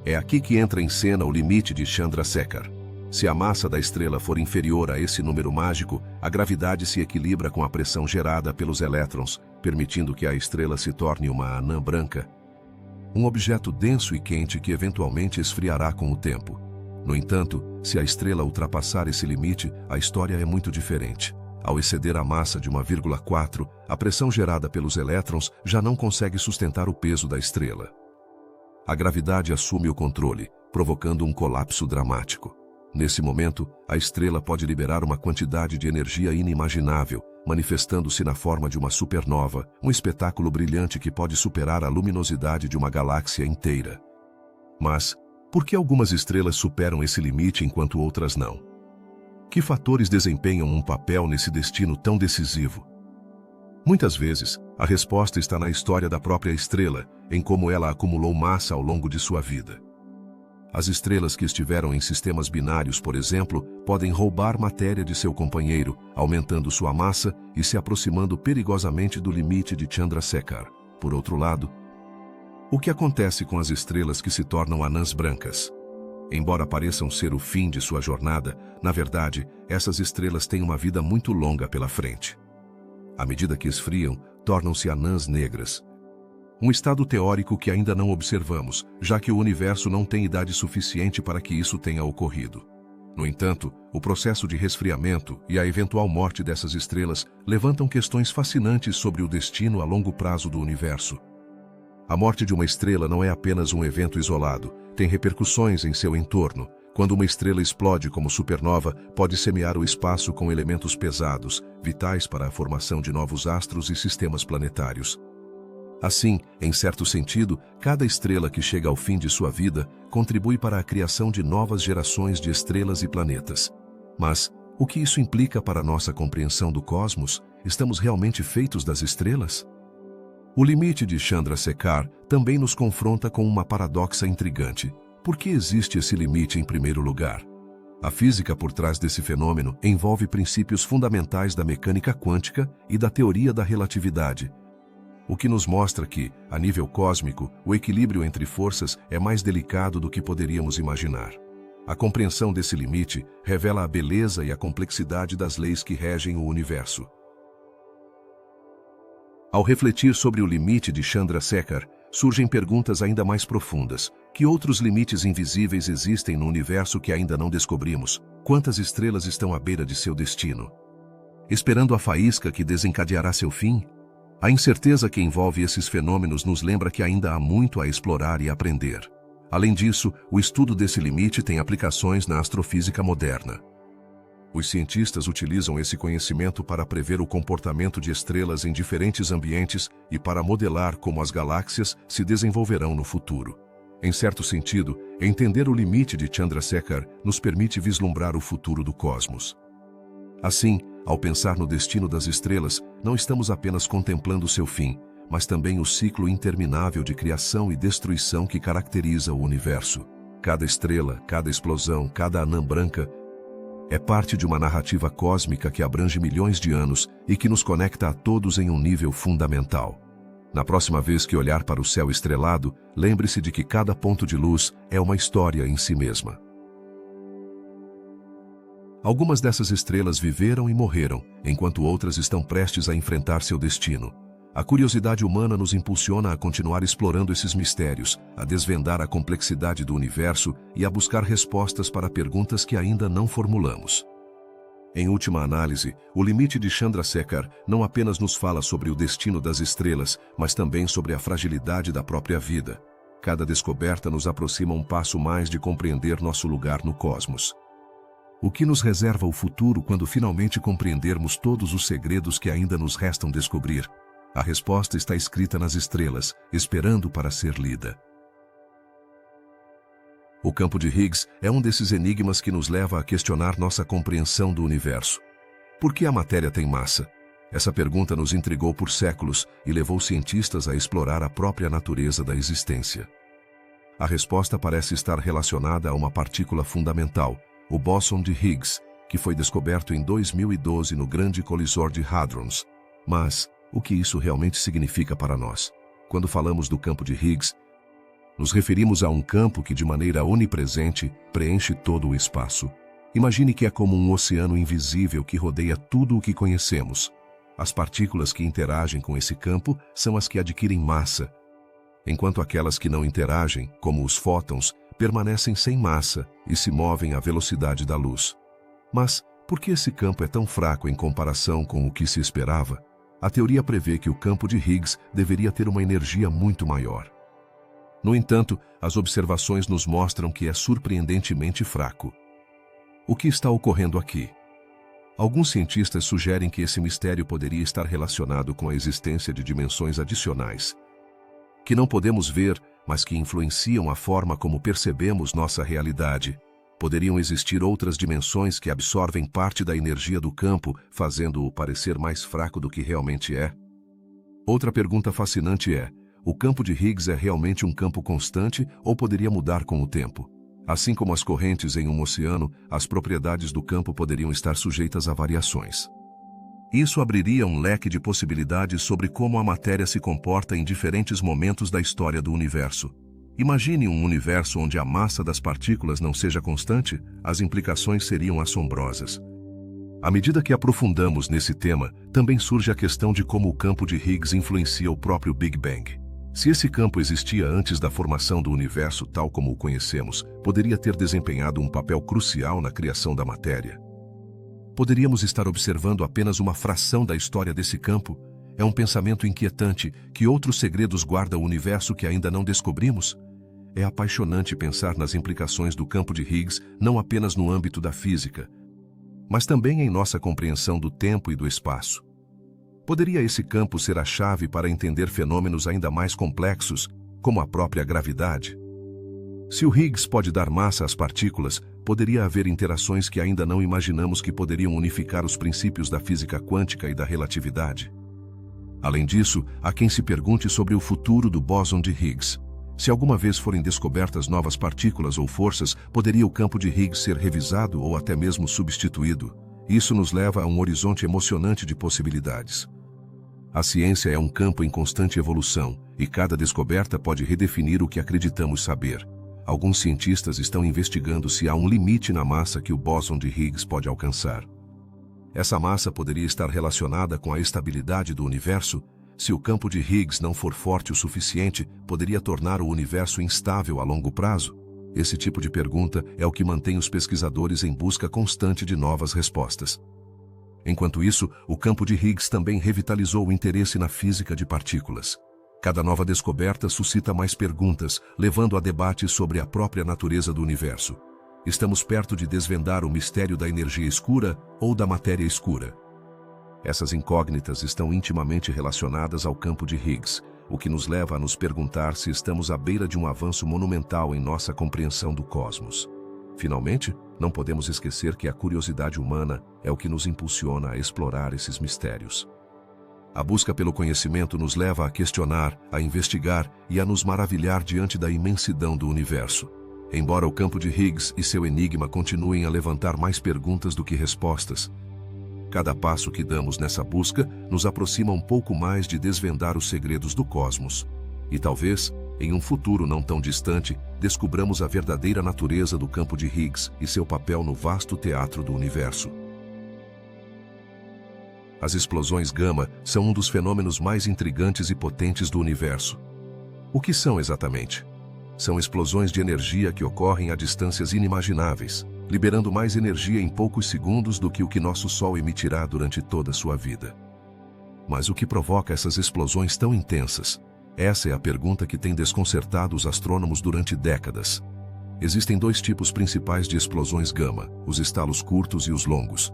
É aqui que entra em cena o limite de Chandrasekhar. Se a massa da estrela for inferior a esse número mágico, a gravidade se equilibra com a pressão gerada pelos elétrons, permitindo que a estrela se torne uma anã branca, um objeto denso e quente que eventualmente esfriará com o tempo. No entanto, se a estrela ultrapassar esse limite, a história é muito diferente. Ao exceder a massa de 1,4, a pressão gerada pelos elétrons já não consegue sustentar o peso da estrela. A gravidade assume o controle, provocando um colapso dramático. Nesse momento, a estrela pode liberar uma quantidade de energia inimaginável, manifestando-se na forma de uma supernova, um espetáculo brilhante que pode superar a luminosidade de uma galáxia inteira. Mas, por que algumas estrelas superam esse limite enquanto outras não? Que fatores desempenham um papel nesse destino tão decisivo? Muitas vezes, a resposta está na história da própria estrela, em como ela acumulou massa ao longo de sua vida. As estrelas que estiveram em sistemas binários, por exemplo, podem roubar matéria de seu companheiro, aumentando sua massa e se aproximando perigosamente do limite de Chandrasekhar. Por outro lado, o que acontece com as estrelas que se tornam anãs brancas? Embora pareçam ser o fim de sua jornada, na verdade, essas estrelas têm uma vida muito longa pela frente. À medida que esfriam, tornam-se anãs negras. Um estado teórico que ainda não observamos, já que o universo não tem idade suficiente para que isso tenha ocorrido. No entanto, o processo de resfriamento e a eventual morte dessas estrelas levantam questões fascinantes sobre o destino a longo prazo do universo. A morte de uma estrela não é apenas um evento isolado, tem repercussões em seu entorno. Quando uma estrela explode como supernova, pode semear o espaço com elementos pesados, vitais para a formação de novos astros e sistemas planetários. Assim, em certo sentido, cada estrela que chega ao fim de sua vida contribui para a criação de novas gerações de estrelas e planetas. Mas, o que isso implica para a nossa compreensão do cosmos? Estamos realmente feitos das estrelas? O limite de Chandrasekhar também nos confronta com uma paradoxa intrigante. Por que existe esse limite em primeiro lugar? A física por trás desse fenômeno envolve princípios fundamentais da mecânica quântica e da teoria da relatividade, o que nos mostra que, a nível cósmico, o equilíbrio entre forças é mais delicado do que poderíamos imaginar. A compreensão desse limite revela a beleza e a complexidade das leis que regem o universo. Ao refletir sobre o limite de Chandrasekhar, surgem perguntas ainda mais profundas. Que outros limites invisíveis existem no universo que ainda não descobrimos? Quantas estrelas estão à beira de seu destino, esperando a faísca que desencadeará seu fim? A incerteza que envolve esses fenômenos nos lembra que ainda há muito a explorar e aprender. Além disso, o estudo desse limite tem aplicações na astrofísica moderna. Os cientistas utilizam esse conhecimento para prever o comportamento de estrelas em diferentes ambientes e para modelar como as galáxias se desenvolverão no futuro. Em certo sentido, entender o limite de Chandrasekhar nos permite vislumbrar o futuro do cosmos. Assim, ao pensar no destino das estrelas, não estamos apenas contemplando seu fim, mas também o ciclo interminável de criação e destruição que caracteriza o universo. Cada estrela, cada explosão, cada anã branca é parte de uma narrativa cósmica que abrange milhões de anos e que nos conecta a todos em um nível fundamental. Na próxima vez que olhar para o céu estrelado, lembre-se de que cada ponto de luz é uma história em si mesma. Algumas dessas estrelas viveram e morreram, enquanto outras estão prestes a enfrentar seu destino. A curiosidade humana nos impulsiona a continuar explorando esses mistérios, a desvendar a complexidade do universo e a buscar respostas para perguntas que ainda não formulamos. Em última análise, o limite de Chandrasekhar não apenas nos fala sobre o destino das estrelas, mas também sobre a fragilidade da própria vida. Cada descoberta nos aproxima um passo mais de compreender nosso lugar no cosmos. O que nos reserva o futuro quando finalmente compreendermos todos os segredos que ainda nos restam descobrir? A resposta está escrita nas estrelas, esperando para ser lida. O campo de Higgs é um desses enigmas que nos leva a questionar nossa compreensão do universo. Por que a matéria tem massa? Essa pergunta nos intrigou por séculos e levou cientistas a explorar a própria natureza da existência. A resposta parece estar relacionada a uma partícula fundamental, o bóson de Higgs, que foi descoberto em 2012 no Grande Colisor de Hadrons. Mas, o que isso realmente significa para nós? Quando falamos do campo de Higgs, nos referimos a um campo que de maneira onipresente preenche todo o espaço. Imagine que é como um oceano invisível que rodeia tudo o que conhecemos. As partículas que interagem com esse campo são as que adquirem massa, enquanto aquelas que não interagem, como os fótons, permanecem sem massa e se movem à velocidade da luz. Mas, por que esse campo é tão fraco em comparação com o que se esperava? A teoria prevê que o campo de Higgs deveria ter uma energia muito maior. No entanto, as observações nos mostram que é surpreendentemente fraco. O que está ocorrendo aqui? Alguns cientistas sugerem que esse mistério poderia estar relacionado com a existência de dimensões adicionais, que não podemos ver, mas que influenciam a forma como percebemos nossa realidade. Poderiam existir outras dimensões que absorvem parte da energia do campo, fazendo-o parecer mais fraco do que realmente é? Outra pergunta fascinante é: o campo de Higgs é realmente um campo constante ou poderia mudar com o tempo? Assim como as correntes em um oceano, as propriedades do campo poderiam estar sujeitas a variações. Isso abriria um leque de possibilidades sobre como a matéria se comporta em diferentes momentos da história do universo. Imagine um universo onde a massa das partículas não seja constante, as implicações seriam assombrosas. À medida que aprofundamos nesse tema, também surge a questão de como o campo de Higgs influencia o próprio Big Bang. Se esse campo existia antes da formação do universo tal como o conhecemos, poderia ter desempenhado um papel crucial na criação da matéria. Poderíamos estar observando apenas uma fração da história desse campo? É um pensamento inquietante. Que outros segredos guarda o universo que ainda não descobrimos? É apaixonante pensar nas implicações do campo de Higgs, não apenas no âmbito da física, mas também em nossa compreensão do tempo e do espaço. Poderia esse campo ser a chave para entender fenômenos ainda mais complexos, como a própria gravidade? Se o Higgs pode dar massa às partículas, poderia haver interações que ainda não imaginamos que poderiam unificar os princípios da física quântica e da relatividade. Além disso, há quem se pergunte sobre o futuro do bóson de Higgs. Se alguma vez forem descobertas novas partículas ou forças, poderia o campo de Higgs ser revisado ou até mesmo substituído? Isso nos leva a um horizonte emocionante de possibilidades. A ciência é um campo em constante evolução, e cada descoberta pode redefinir o que acreditamos saber. Alguns cientistas estão investigando se há um limite na massa que o bóson de Higgs pode alcançar. Essa massa poderia estar relacionada com a estabilidade do universo. Se o campo de Higgs não for forte o suficiente, poderia tornar o universo instável a longo prazo? Esse tipo de pergunta é o que mantém os pesquisadores em busca constante de novas respostas. Enquanto isso, o campo de Higgs também revitalizou o interesse na física de partículas. Cada nova descoberta suscita mais perguntas, levando a debates sobre a própria natureza do universo. Estamos perto de desvendar o mistério da energia escura ou da matéria escura. Essas incógnitas estão intimamente relacionadas ao campo de Higgs, o que nos leva a nos perguntar se estamos à beira de um avanço monumental em nossa compreensão do cosmos. Finalmente, não podemos esquecer que a curiosidade humana é o que nos impulsiona a explorar esses mistérios. A busca pelo conhecimento nos leva a questionar, a investigar e a nos maravilhar diante da imensidão do universo. Embora o campo de Higgs e seu enigma continuem a levantar mais perguntas do que respostas, cada passo que damos nessa busca nos aproxima um pouco mais de desvendar os segredos do cosmos. E talvez, em um futuro não tão distante, descubramos a verdadeira natureza do campo de Higgs e seu papel no vasto teatro do universo. As explosões gama são um dos fenômenos mais intrigantes e potentes do universo. O que são exatamente? São explosões de energia que ocorrem a distâncias inimagináveis, liberando mais energia em poucos segundos do que o que nosso Sol emitirá durante toda a sua vida. Mas o que provoca essas explosões tão intensas? Essa é a pergunta que tem desconcertado os astrônomos durante décadas. Existem dois tipos principais de explosões gama: os estalos curtos e os longos.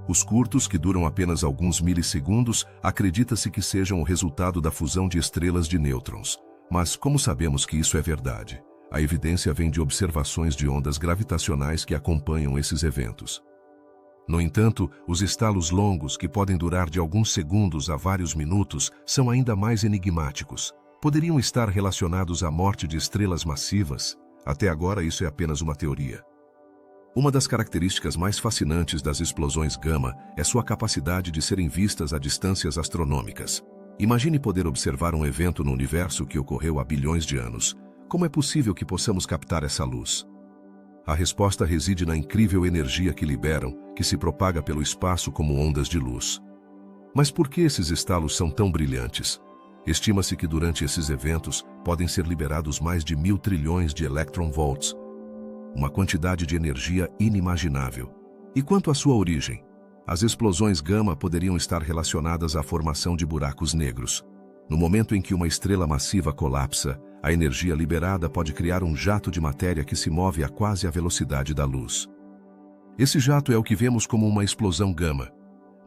Os curtos, que duram apenas alguns milissegundos, acredita-se que sejam o resultado da fusão de estrelas de nêutrons. Mas como sabemos que isso é verdade? A evidência vem de observações de ondas gravitacionais que acompanham esses eventos. No entanto, os estalos longos, que podem durar de alguns segundos a vários minutos, são ainda mais enigmáticos. Poderiam estar relacionados à morte de estrelas massivas? Até agora isso é apenas uma teoria. Uma das características mais fascinantes das explosões gama é sua capacidade de serem vistas a distâncias astronômicas. Imagine poder observar um evento no universo que ocorreu há bilhões de anos. Como é possível que possamos captar essa luz? A resposta reside na incrível energia que liberam, que se propaga pelo espaço como ondas de luz. Mas por que esses estalos são tão brilhantes? Estima-se que durante esses eventos podem ser liberados mais de 1.000 trilhões de electron-volts, uma quantidade de energia inimaginável. E quanto à sua origem? As explosões gama poderiam estar relacionadas à formação de buracos negros. No momento em que uma estrela massiva colapsa, a energia liberada pode criar um jato de matéria que se move a quase a velocidade da luz. Esse jato é o que vemos como uma explosão gama.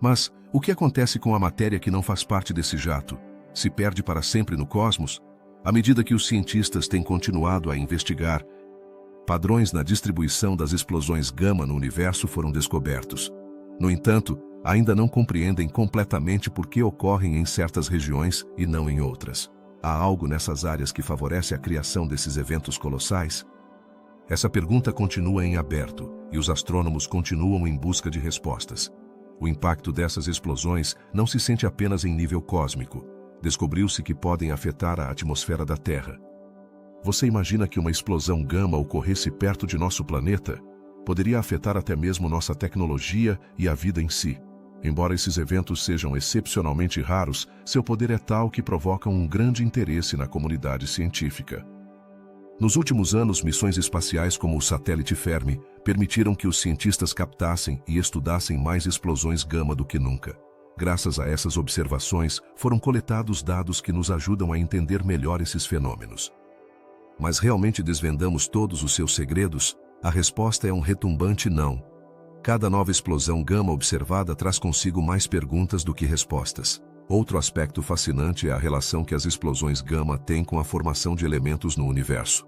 Mas o que acontece com a matéria que não faz parte desse jato? Se perde para sempre no cosmos? À medida que os cientistas têm continuado a investigar, padrões na distribuição das explosões gama no universo foram descobertos. No entanto, ainda não compreendem completamente por que ocorrem em certas regiões e não em outras. Há algo nessas áreas que favorece a criação desses eventos colossais? Essa pergunta continua em aberto e os astrônomos continuam em busca de respostas. O impacto dessas explosões não se sente apenas em nível cósmico. Descobriu-se que podem afetar a atmosfera da Terra. Você imagina que uma explosão gama ocorresse perto de nosso planeta? Poderia afetar até mesmo nossa tecnologia e a vida em si. Embora esses eventos sejam excepcionalmente raros, seu poder é tal que provocam um grande interesse na comunidade científica. Nos últimos anos, missões espaciais como o satélite Fermi permitiram que os cientistas captassem e estudassem mais explosões gama do que nunca. Graças a essas observações, foram coletados dados que nos ajudam a entender melhor esses fenômenos. Mas realmente desvendamos todos os seus segredos? A resposta é um retumbante não. Cada nova explosão gama observada traz consigo mais perguntas do que respostas. Outro aspecto fascinante é a relação que as explosões gama têm com a formação de elementos no universo.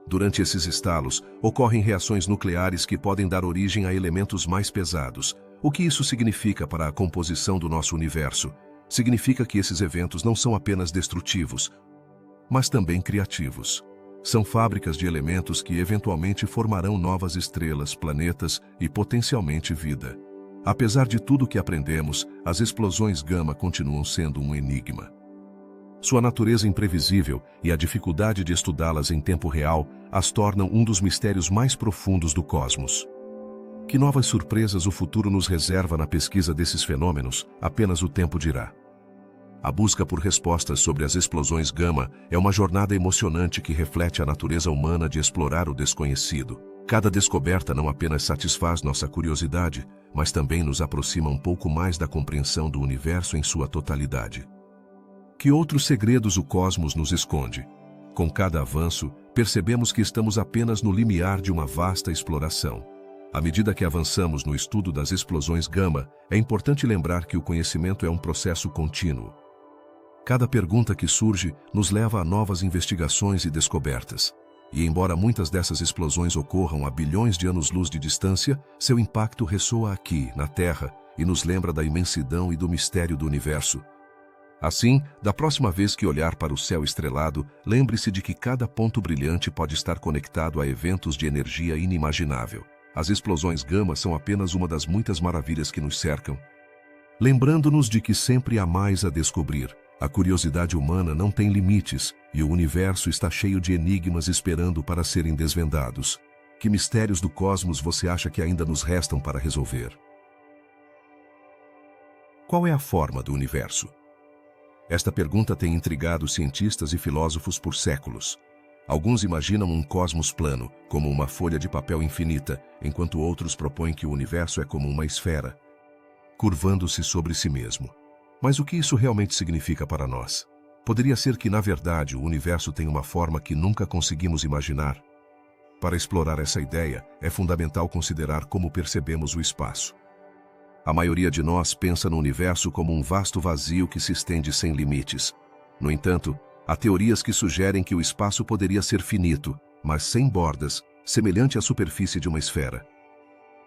Durante esses estalos, ocorrem reações nucleares que podem dar origem a elementos mais pesados. O que isso significa para a composição do nosso universo? Significa que esses eventos não são apenas destrutivos, mas também criativos. São fábricas de elementos que eventualmente formarão novas estrelas, planetas e potencialmente vida. Apesar de tudo que aprendemos, as explosões gama continuam sendo um enigma. Sua natureza imprevisível e a dificuldade de estudá-las em tempo real as tornam um dos mistérios mais profundos do cosmos. Que novas surpresas o futuro nos reserva na pesquisa desses fenômenos, apenas o tempo dirá. A busca por respostas sobre as explosões gama é uma jornada emocionante que reflete a natureza humana de explorar o desconhecido. Cada descoberta não apenas satisfaz nossa curiosidade, mas também nos aproxima um pouco mais da compreensão do universo em sua totalidade. Que outros segredos o cosmos nos esconde? Com cada avanço, percebemos que estamos apenas no limiar de uma vasta exploração. À medida que avançamos no estudo das explosões gama, é importante lembrar que o conhecimento é um processo contínuo. Cada pergunta que surge nos leva a novas investigações e descobertas. E embora muitas dessas explosões ocorram a bilhões de anos-luz de distância, seu impacto ressoa aqui, na Terra, e nos lembra da imensidão e do mistério do universo. Assim, da próxima vez que olhar para o céu estrelado, lembre-se de que cada ponto brilhante pode estar conectado a eventos de energia inimaginável. As explosões gama são apenas uma das muitas maravilhas que nos cercam, lembrando-nos de que sempre há mais a descobrir. A curiosidade humana não tem limites e o universo está cheio de enigmas esperando para serem desvendados. Que mistérios do cosmos você acha que ainda nos restam para resolver? Qual é a forma do universo? Esta pergunta tem intrigado cientistas e filósofos por séculos. Alguns imaginam um cosmos plano, como uma folha de papel infinita, enquanto outros propõem que o universo é como uma esfera, curvando-se sobre si mesmo. Mas o que isso realmente significa para nós? Poderia ser que, na verdade, o universo tem uma forma que nunca conseguimos imaginar? Para explorar essa ideia, é fundamental considerar como percebemos o espaço. A maioria de nós pensa no universo como um vasto vazio que se estende sem limites. No entanto, há teorias que sugerem que o espaço poderia ser finito, mas sem bordas, semelhante à superfície de uma esfera.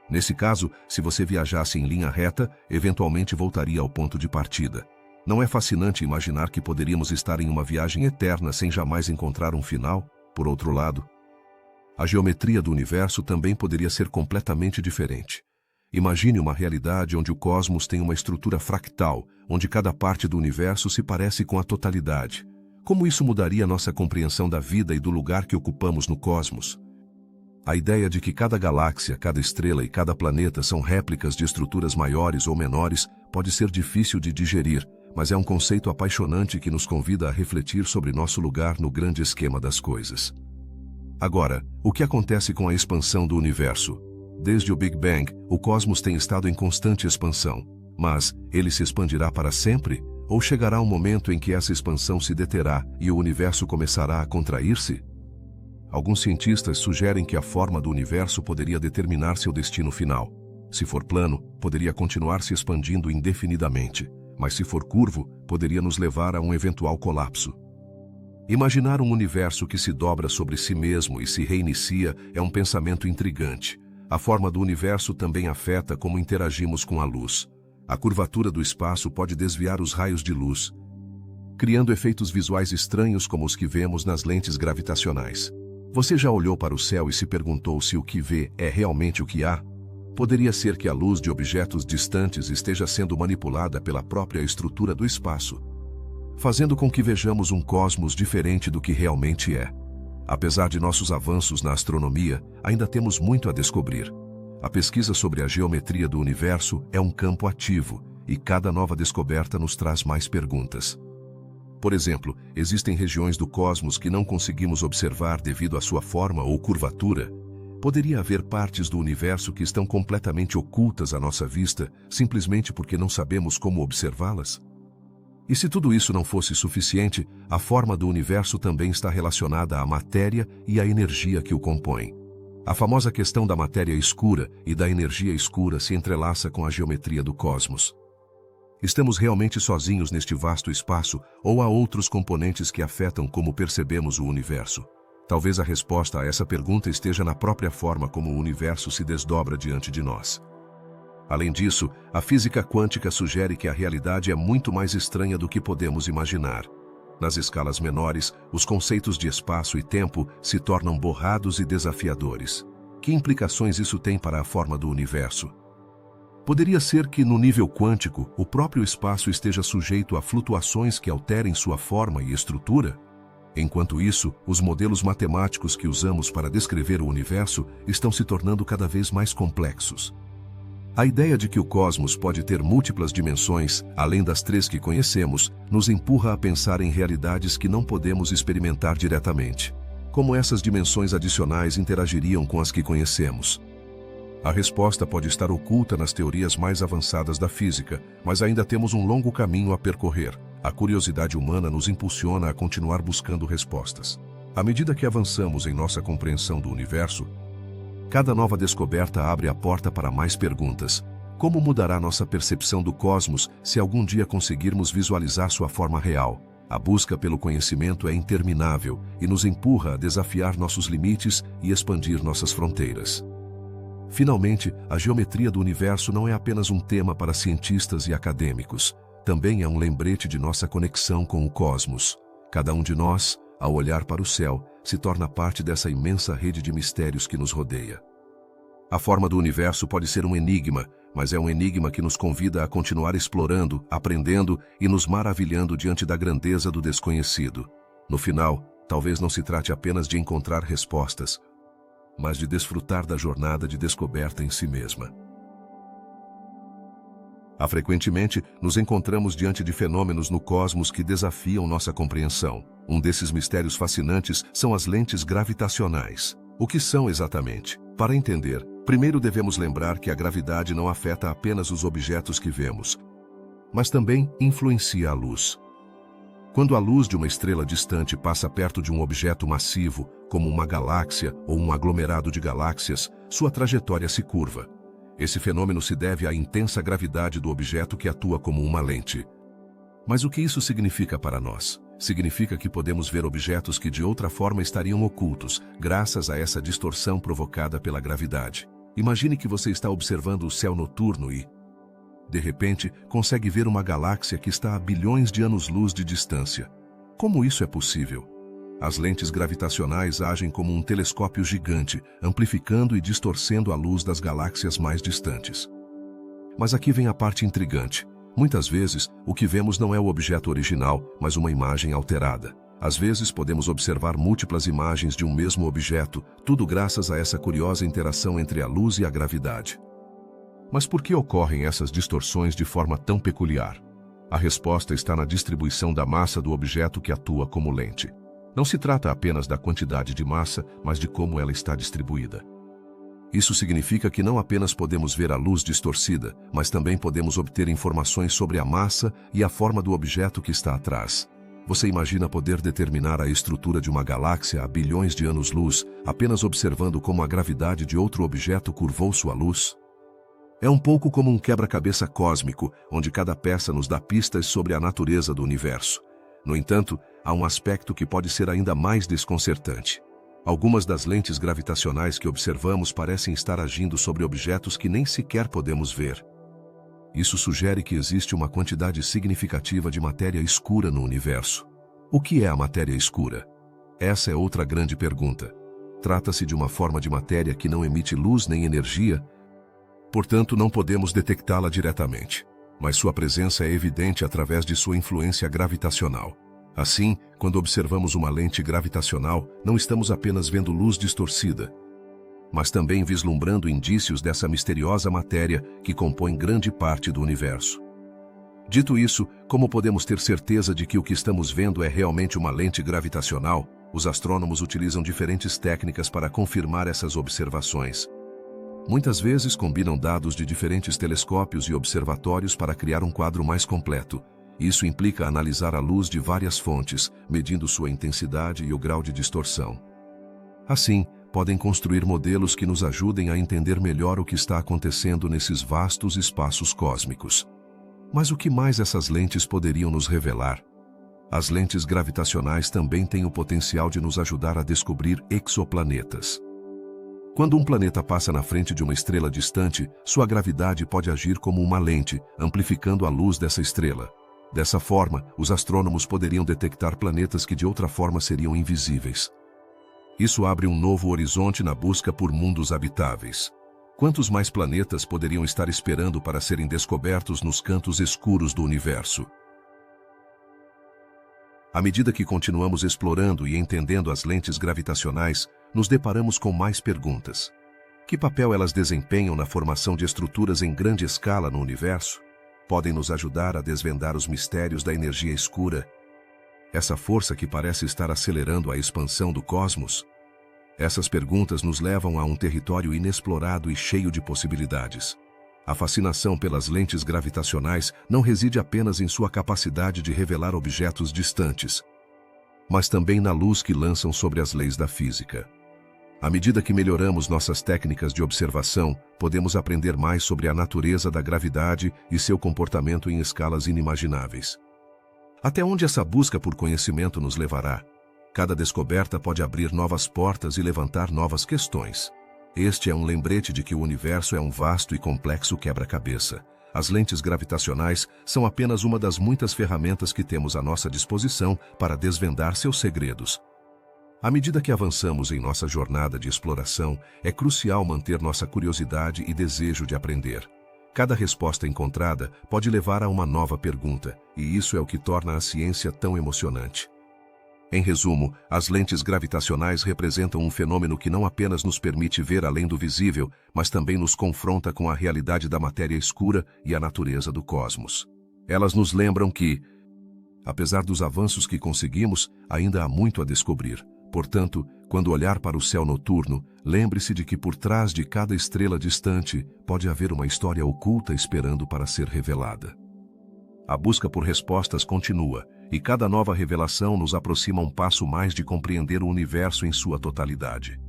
Nesse caso, se você viajasse em linha reta, eventualmente voltaria ao ponto de partida. Não é fascinante imaginar que poderíamos estar em uma viagem eterna sem jamais encontrar um final? Por outro lado, a geometria do universo também poderia ser completamente diferente. Imagine uma realidade onde o cosmos tem uma estrutura fractal, onde cada parte do universo se parece com a totalidade. Como isso mudaria nossa compreensão da vida e do lugar que ocupamos no cosmos? A ideia de que cada galáxia, cada estrela e cada planeta são réplicas de estruturas maiores ou menores pode ser difícil de digerir, mas é um conceito apaixonante que nos convida a refletir sobre nosso lugar no grande esquema das coisas. Agora, o que acontece com a expansão do universo? Desde o Big Bang, o cosmos tem estado em constante expansão. Mas, ele se expandirá para sempre? Ou chegará um momento em que essa expansão se deterá e o universo começará a contrair-se? Alguns cientistas sugerem que a forma do universo poderia determinar seu destino final. Se for plano, poderia continuar se expandindo indefinidamente, mas se for curvo, poderia nos levar a um eventual colapso. Imaginar um universo que se dobra sobre si mesmo e se reinicia é um pensamento intrigante. A forma do universo também afeta como interagimos com a luz. A curvatura do espaço pode desviar os raios de luz, criando efeitos visuais estranhos como os que vemos nas lentes gravitacionais. Você já olhou para o céu e se perguntou se o que vê é realmente o que há? Poderia ser que a luz de objetos distantes esteja sendo manipulada pela própria estrutura do espaço, fazendo com que vejamos um cosmos diferente do que realmente é. Apesar de nossos avanços na astronomia, ainda temos muito a descobrir. A pesquisa sobre a geometria do universo é um campo ativo, e cada nova descoberta nos traz mais perguntas. Por exemplo, existem regiões do cosmos que não conseguimos observar devido à sua forma ou curvatura. Poderia haver partes do universo que estão completamente ocultas à nossa vista, simplesmente porque não sabemos como observá-las? E se tudo isso não fosse suficiente, a forma do universo também está relacionada à matéria e à energia que o compõem. A famosa questão da matéria escura e da energia escura se entrelaça com a geometria do cosmos. Estamos realmente sozinhos neste vasto espaço ou há outros componentes que afetam como percebemos o universo? Talvez a resposta a essa pergunta esteja na própria forma como o universo se desdobra diante de nós. Além disso, a física quântica sugere que a realidade é muito mais estranha do que podemos imaginar. Nas escalas menores, os conceitos de espaço e tempo se tornam borrados e desafiadores. Que implicações isso tem para a forma do universo? Poderia ser que, no nível quântico, o próprio espaço esteja sujeito a flutuações que alterem sua forma e estrutura? Enquanto isso, os modelos matemáticos que usamos para descrever o universo estão se tornando cada vez mais complexos. A ideia de que o cosmos pode ter múltiplas dimensões, além das 3 que conhecemos, nos empurra a pensar em realidades que não podemos experimentar diretamente. Como essas dimensões adicionais interagiriam com as que conhecemos? A resposta pode estar oculta nas teorias mais avançadas da física, mas ainda temos um longo caminho a percorrer. A curiosidade humana nos impulsiona a continuar buscando respostas. À medida que avançamos em nossa compreensão do universo, cada nova descoberta abre a porta para mais perguntas. Como mudará nossa percepção do cosmos se algum dia conseguirmos visualizar sua forma real? A busca pelo conhecimento é interminável e nos empurra a desafiar nossos limites e expandir nossas fronteiras. Finalmente, a geometria do universo não é apenas um tema para cientistas e acadêmicos. Também é um lembrete de nossa conexão com o cosmos. Cada um de nós, ao olhar para o céu, se torna parte dessa imensa rede de mistérios que nos rodeia. A forma do universo pode ser um enigma, mas é um enigma que nos convida a continuar explorando, aprendendo e nos maravilhando diante da grandeza do desconhecido. No final, talvez não se trate apenas de encontrar respostas, mas de desfrutar da jornada de descoberta em si mesma. Frequentemente, nos encontramos diante de fenômenos no cosmos que desafiam nossa compreensão. Um desses mistérios fascinantes são as lentes gravitacionais. O que são exatamente? Para entender, primeiro devemos lembrar que a gravidade não afeta apenas os objetos que vemos, mas também influencia a luz. Quando a luz de uma estrela distante passa perto de um objeto massivo, como uma galáxia ou um aglomerado de galáxias, sua trajetória se curva. Esse fenômeno se deve à intensa gravidade do objeto que atua como uma lente. Mas o que isso significa para nós? Significa que podemos ver objetos que de outra forma estariam ocultos, graças a essa distorção provocada pela gravidade. Imagine que você está observando o céu noturno e, de repente, consegue ver uma galáxia que está a bilhões de anos-luz de distância. Como isso é possível? As lentes gravitacionais agem como um telescópio gigante, amplificando e distorcendo a luz das galáxias mais distantes. Mas aqui vem a parte intrigante. Muitas vezes, o que vemos não é o objeto original, mas uma imagem alterada. Às vezes, podemos observar múltiplas imagens de um mesmo objeto, tudo graças a essa curiosa interação entre a luz e a gravidade. Mas por que ocorrem essas distorções de forma tão peculiar? A resposta está na distribuição da massa do objeto que atua como lente. Não se trata apenas da quantidade de massa, mas de como ela está distribuída. Isso significa que não apenas podemos ver a luz distorcida, mas também podemos obter informações sobre a massa e a forma do objeto que está atrás. Você imagina poder determinar a estrutura de uma galáxia a bilhões de anos-luz, apenas observando como a gravidade de outro objeto curvou sua luz? É um pouco como um quebra-cabeça cósmico, onde cada peça nos dá pistas sobre a natureza do universo. No entanto, há um aspecto que pode ser ainda mais desconcertante. Algumas das lentes gravitacionais que observamos parecem estar agindo sobre objetos que nem sequer podemos ver. Isso sugere que existe uma quantidade significativa de matéria escura no universo. O que é a matéria escura? Essa é outra grande pergunta. Trata-se de uma forma de matéria que não emite luz nem energia, portanto não podemos detectá-la diretamente. Mas sua presença é evidente através de sua influência gravitacional. Assim, quando observamos uma lente gravitacional, não estamos apenas vendo luz distorcida, mas também vislumbrando indícios dessa misteriosa matéria que compõe grande parte do universo. Dito isso, como podemos ter certeza de que o que estamos vendo é realmente uma lente gravitacional? Os astrônomos utilizam diferentes técnicas para confirmar essas observações. Muitas vezes combinam dados de diferentes telescópios e observatórios para criar um quadro mais completo. Isso implica analisar a luz de várias fontes, medindo sua intensidade e o grau de distorção. Assim, podem construir modelos que nos ajudem a entender melhor o que está acontecendo nesses vastos espaços cósmicos. Mas o que mais essas lentes poderiam nos revelar? As lentes gravitacionais também têm o potencial de nos ajudar a descobrir exoplanetas. Quando um planeta passa na frente de uma estrela distante, sua gravidade pode agir como uma lente, amplificando a luz dessa estrela. Dessa forma, os astrônomos poderiam detectar planetas que de outra forma seriam invisíveis. Isso abre um novo horizonte na busca por mundos habitáveis. Quantos mais planetas poderiam estar esperando para serem descobertos nos cantos escuros do universo? À medida que continuamos explorando e entendendo as lentes gravitacionais, nos deparamos com mais perguntas. Que papel elas desempenham na formação de estruturas em grande escala no universo? Podem nos ajudar a desvendar os mistérios da energia escura? Essa força que parece estar acelerando a expansão do cosmos? Essas perguntas nos levam a um território inexplorado e cheio de possibilidades. A fascinação pelas lentes gravitacionais não reside apenas em sua capacidade de revelar objetos distantes, mas também na luz que lançam sobre as leis da física. À medida que melhoramos nossas técnicas de observação, podemos aprender mais sobre a natureza da gravidade e seu comportamento em escalas inimagináveis. Até onde essa busca por conhecimento nos levará? Cada descoberta pode abrir novas portas e levantar novas questões. Este é um lembrete de que o universo é um vasto e complexo quebra-cabeça. As lentes gravitacionais são apenas uma das muitas ferramentas que temos à nossa disposição para desvendar seus segredos. À medida que avançamos em nossa jornada de exploração, é crucial manter nossa curiosidade e desejo de aprender. Cada resposta encontrada pode levar a uma nova pergunta, e isso é o que torna a ciência tão emocionante. Em resumo, as lentes gravitacionais representam um fenômeno que não apenas nos permite ver além do visível, mas também nos confronta com a realidade da matéria escura e a natureza do cosmos. Elas nos lembram que, apesar dos avanços que conseguimos, ainda há muito a descobrir. Portanto, quando olhar para o céu noturno, lembre-se de que por trás de cada estrela distante pode haver uma história oculta esperando para ser revelada. A busca por respostas continua, e cada nova revelação nos aproxima um passo mais de compreender o universo em sua totalidade.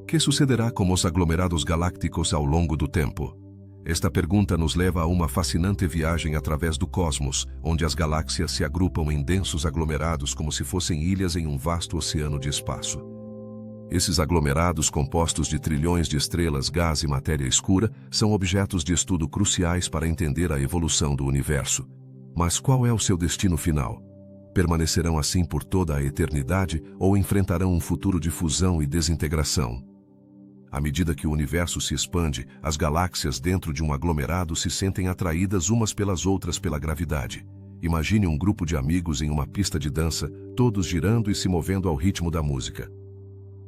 O que sucederá com os aglomerados galácticos ao longo do tempo? Esta pergunta nos leva a uma fascinante viagem através do cosmos, onde as galáxias se agrupam em densos aglomerados como se fossem ilhas em um vasto oceano de espaço. Esses aglomerados, compostos de trilhões de estrelas, gás e matéria escura, são objetos de estudo cruciais para entender a evolução do universo. Mas qual é o seu destino final? Permanecerão assim por toda a eternidade ou enfrentarão um futuro de fusão e desintegração? À medida que o universo se expande, as galáxias dentro de um aglomerado se sentem atraídas umas pelas outras pela gravidade. Imagine um grupo de amigos em uma pista de dança, todos girando e se movendo ao ritmo da música.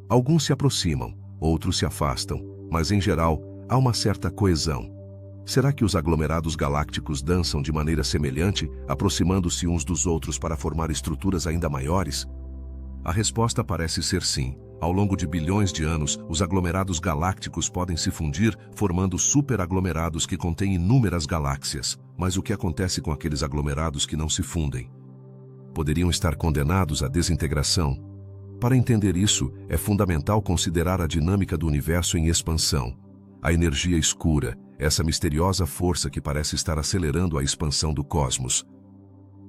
Alguns se aproximam, outros se afastam, mas em geral, há uma certa coesão. Será que os aglomerados galácticos dançam de maneira semelhante, aproximando-se uns dos outros para formar estruturas ainda maiores? A resposta parece ser sim. Ao longo de bilhões de anos, os aglomerados galácticos podem se fundir, formando superaglomerados que contêm inúmeras galáxias. Mas o que acontece com aqueles aglomerados que não se fundem? Poderiam estar condenados à desintegração? Para entender isso, é fundamental considerar a dinâmica do universo em expansão. A energia escura, essa misteriosa força que parece estar acelerando a expansão do cosmos,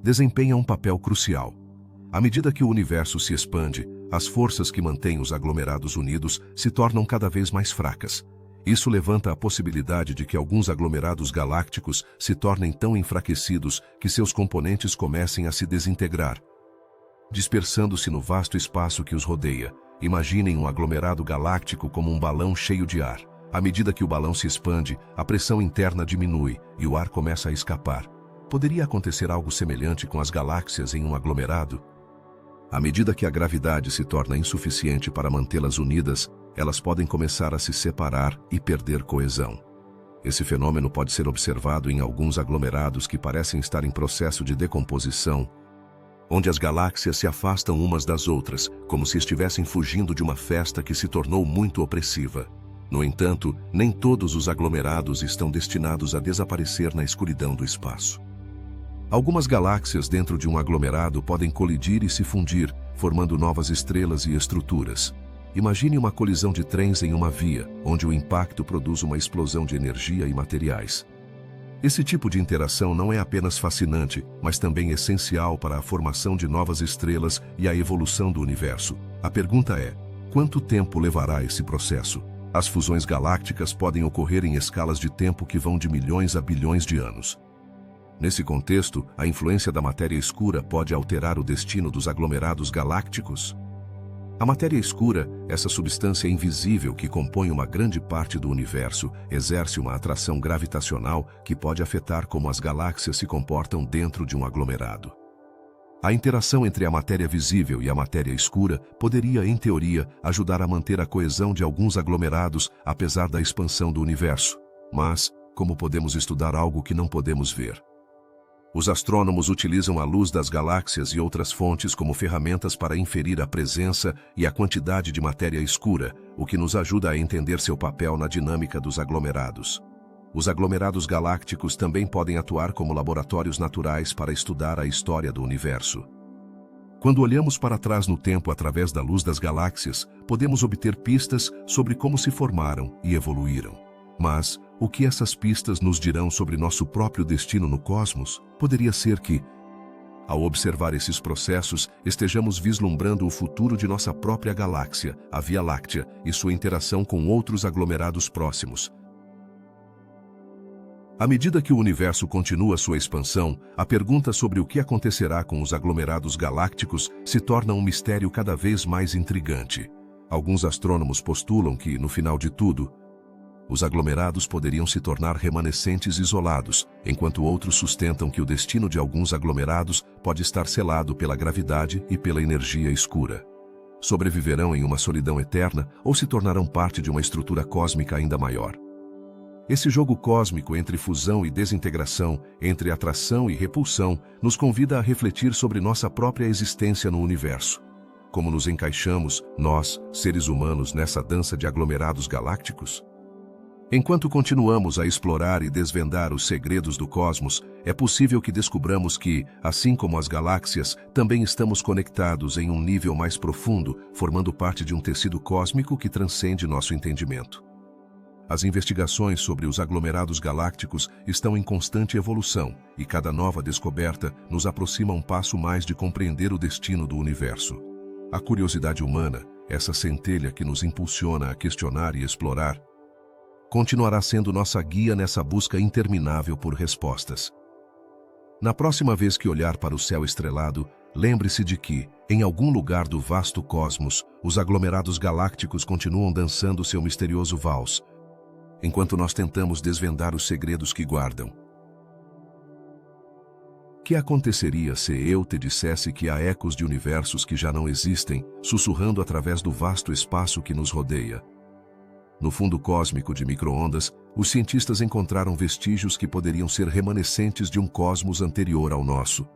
desempenha um papel crucial. À medida que o universo se expande, as forças que mantêm os aglomerados unidos se tornam cada vez mais fracas. Isso levanta a possibilidade de que alguns aglomerados galácticos se tornem tão enfraquecidos que seus componentes comecem a se desintegrar, dispersando-se no vasto espaço que os rodeia. Imaginem um aglomerado galáctico como um balão cheio de ar. À medida que o balão se expande, a pressão interna diminui e o ar começa a escapar. Poderia acontecer algo semelhante com as galáxias em um aglomerado? À medida que a gravidade se torna insuficiente para mantê-las unidas, elas podem começar a se separar e perder coesão. Esse fenômeno pode ser observado em alguns aglomerados que parecem estar em processo de decomposição, onde as galáxias se afastam umas das outras, como se estivessem fugindo de uma festa que se tornou muito opressiva. No entanto, nem todos os aglomerados estão destinados a desaparecer na escuridão do espaço. Algumas galáxias dentro de um aglomerado podem colidir e se fundir, formando novas estrelas e estruturas. Imagine uma colisão de trens em uma via, onde o impacto produz uma explosão de energia e materiais. Esse tipo de interação não é apenas fascinante, mas também essencial para a formação de novas estrelas e a evolução do universo. A pergunta é: quanto tempo levará esse processo? As fusões galácticas podem ocorrer em escalas de tempo que vão de milhões a bilhões de anos. Nesse contexto, a influência da matéria escura pode alterar o destino dos aglomerados galácticos? A matéria escura, essa substância invisível que compõe uma grande parte do universo, exerce uma atração gravitacional que pode afetar como as galáxias se comportam dentro de um aglomerado. A interação entre a matéria visível e a matéria escura poderia, em teoria, ajudar a manter a coesão de alguns aglomerados, apesar da expansão do universo. Mas, como podemos estudar algo que não podemos ver? Os astrônomos utilizam a luz das galáxias e outras fontes como ferramentas para inferir a presença e a quantidade de matéria escura, o que nos ajuda a entender seu papel na dinâmica dos aglomerados. Os aglomerados galácticos também podem atuar como laboratórios naturais para estudar a história do universo. Quando olhamos para trás no tempo através da luz das galáxias, podemos obter pistas sobre como se formaram e evoluíram. Mas, o que essas pistas nos dirão sobre nosso próprio destino no cosmos? Poderia ser que, ao observar esses processos, estejamos vislumbrando o futuro de nossa própria galáxia, a Via Láctea, e sua interação com outros aglomerados próximos. À medida que o universo continua sua expansão, a pergunta sobre o que acontecerá com os aglomerados galácticos se torna um mistério cada vez mais intrigante. Alguns astrônomos postulam que, no final de tudo, os aglomerados poderiam se tornar remanescentes isolados, enquanto outros sustentam que o destino de alguns aglomerados pode estar selado pela gravidade e pela energia escura. Sobreviverão em uma solidão eterna ou se tornarão parte de uma estrutura cósmica ainda maior. Esse jogo cósmico entre fusão e desintegração, entre atração e repulsão, nos convida a refletir sobre nossa própria existência no universo. Como nos encaixamos, nós, seres humanos, nessa dança de aglomerados galácticos? Enquanto continuamos a explorar e desvendar os segredos do cosmos, é possível que descubramos que, assim como as galáxias, também estamos conectados em um nível mais profundo, formando parte de um tecido cósmico que transcende nosso entendimento. As investigações sobre os aglomerados galácticos estão em constante evolução, e cada nova descoberta nos aproxima um passo mais de compreender o destino do universo. A curiosidade humana, essa centelha que nos impulsiona a questionar e explorar, continuará sendo nossa guia nessa busca interminável por respostas. Na próxima vez que olhar para o céu estrelado, lembre-se de que, em algum lugar do vasto cosmos, os aglomerados galácticos continuam dançando seu misterioso vals, enquanto nós tentamos desvendar os segredos que guardam. Que aconteceria se eu te dissesse que há ecos de universos que já não existem, sussurrando através do vasto espaço que nos rodeia? No fundo cósmico de micro-ondas, os cientistas encontraram vestígios que poderiam ser remanescentes de um cosmos anterior ao nosso.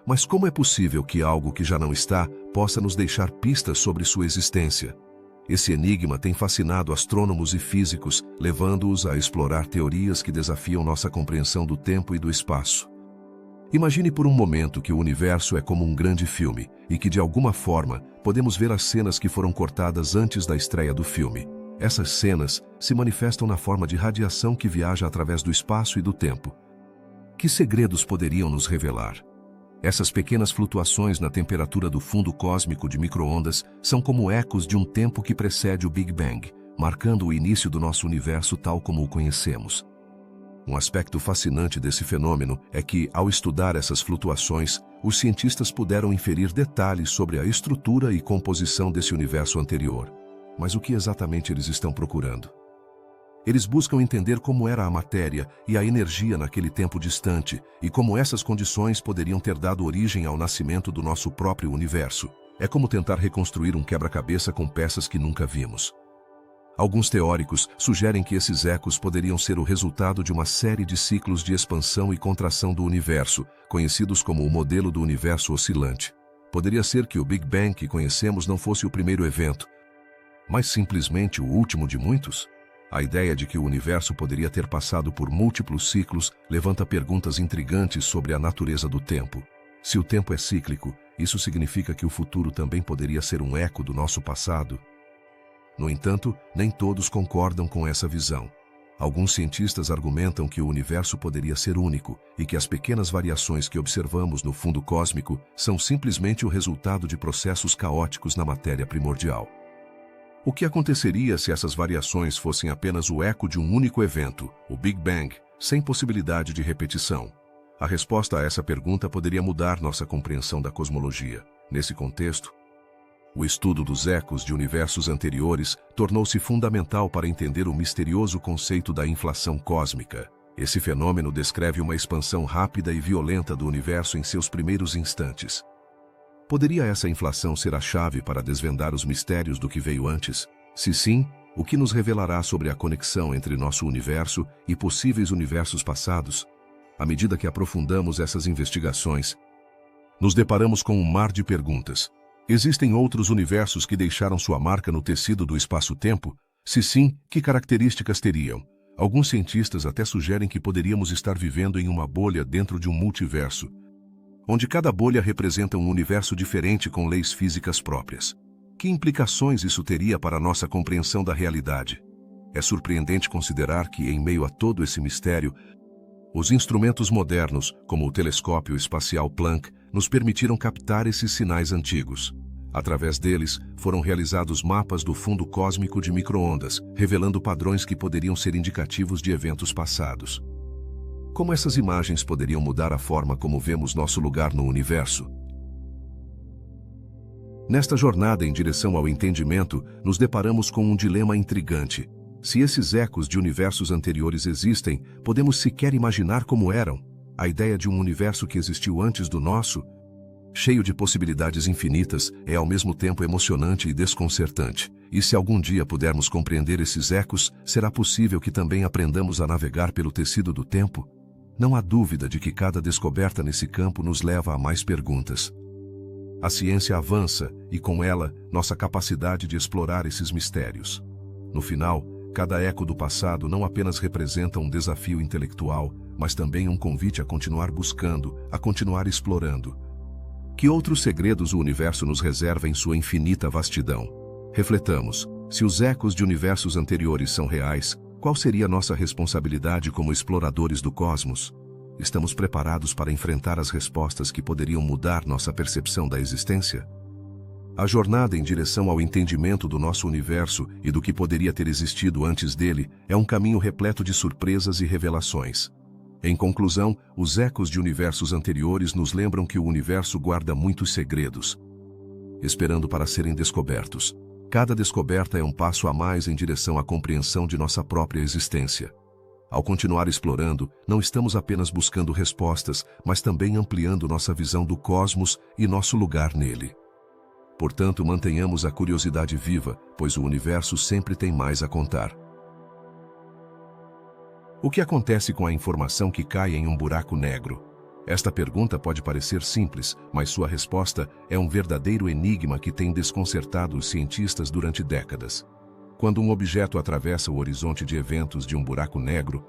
Mas como é possível que algo que já não está possa nos deixar pistas sobre sua existência? Esse enigma tem fascinado astrônomos e físicos, levando-os a explorar teorias que desafiam nossa compreensão do tempo e do espaço. Imagine por um momento que o universo é como um grande filme e que, de alguma forma, podemos ver as cenas que foram cortadas antes da estreia do filme. Essas cenas se manifestam na forma de radiação que viaja através do espaço e do tempo. Que segredos poderiam nos revelar? Essas pequenas flutuações na temperatura do fundo cósmico de micro-ondas são como ecos de um tempo que precede o Big Bang, marcando o início do nosso universo tal como o conhecemos. Um aspecto fascinante desse fenômeno é que, ao estudar essas flutuações, os cientistas puderam inferir detalhes sobre a estrutura e composição desse universo anterior. Mas o que exatamente eles estão procurando? Eles buscam entender como era a matéria e a energia naquele tempo distante e como essas condições poderiam ter dado origem ao nascimento do nosso próprio universo. É como tentar reconstruir um quebra-cabeça com peças que nunca vimos. Alguns teóricos sugerem que esses ecos poderiam ser o resultado de uma série de ciclos de expansão e contração do universo, conhecidos como o modelo do universo oscilante. Poderia ser que o Big Bang que conhecemos não fosse o primeiro evento, mas simplesmente o último de muitos? A ideia de que o universo poderia ter passado por múltiplos ciclos levanta perguntas intrigantes sobre a natureza do tempo. Se o tempo é cíclico, isso significa que o futuro também poderia ser um eco do nosso passado? No entanto, nem todos concordam com essa visão. Alguns cientistas argumentam que o universo poderia ser único e que as pequenas variações que observamos no fundo cósmico são simplesmente o resultado de processos caóticos na matéria primordial. O que aconteceria se essas variações fossem apenas o eco de um único evento, o Big Bang, sem possibilidade de repetição? A resposta a essa pergunta poderia mudar nossa compreensão da cosmologia. Nesse contexto, o estudo dos ecos de universos anteriores tornou-se fundamental para entender o misterioso conceito da inflação cósmica. Esse fenômeno descreve uma expansão rápida e violenta do universo em seus primeiros instantes. Poderia essa inflação ser a chave para desvendar os mistérios do que veio antes? Se sim, o que nos revelará sobre a conexão entre nosso universo e possíveis universos passados? À medida que aprofundamos essas investigações, nos deparamos com um mar de perguntas. Existem outros universos que deixaram sua marca no tecido do espaço-tempo? Se sim, que características teriam? Alguns cientistas até sugerem que poderíamos estar vivendo em uma bolha dentro de um multiverso, onde cada bolha representa um universo diferente com leis físicas próprias. Que implicações isso teria para a nossa compreensão da realidade? É surpreendente considerar que, em meio a todo esse mistério, os instrumentos modernos, como o telescópio espacial Planck, nos permitiram captar esses sinais antigos. Através deles, foram realizados mapas do fundo cósmico de micro-ondas, revelando padrões que poderiam ser indicativos de eventos passados. Como essas imagens poderiam mudar a forma como vemos nosso lugar no universo? Nesta jornada em direção ao entendimento, nos deparamos com um dilema intrigante. Se esses ecos de universos anteriores existem, podemos sequer imaginar como eram. A ideia de um universo que existiu antes do nosso, cheio de possibilidades infinitas, é ao mesmo tempo emocionante e desconcertante. E se algum dia pudermos compreender esses ecos, será possível que também aprendamos a navegar pelo tecido do tempo? Não há dúvida de que cada descoberta nesse campo nos leva a mais perguntas. A ciência avança e, com ela, nossa capacidade de explorar esses mistérios. No final, cada eco do passado não apenas representa um desafio intelectual, mas também um convite a continuar buscando, a continuar explorando. Que outros segredos o universo nos reserva em sua infinita vastidão? Refletamos, se os ecos de universos anteriores são reais, qual seria nossa responsabilidade como exploradores do cosmos? Estamos preparados para enfrentar as respostas que poderiam mudar nossa percepção da existência? A jornada em direção ao entendimento do nosso universo e do que poderia ter existido antes dele é um caminho repleto de surpresas e revelações. Em conclusão, os ecos de universos anteriores nos lembram que o universo guarda muitos segredos, esperando para serem descobertos. Cada descoberta é um passo a mais em direção à compreensão de nossa própria existência. Ao continuar explorando, não estamos apenas buscando respostas, mas também ampliando nossa visão do cosmos e nosso lugar nele. Portanto, mantenhamos a curiosidade viva, pois o universo sempre tem mais a contar. O que acontece com a informação que cai em um buraco negro? Esta pergunta pode parecer simples, mas sua resposta é um verdadeiro enigma que tem desconcertado os cientistas durante décadas. Quando um objeto atravessa o horizonte de eventos de um buraco negro,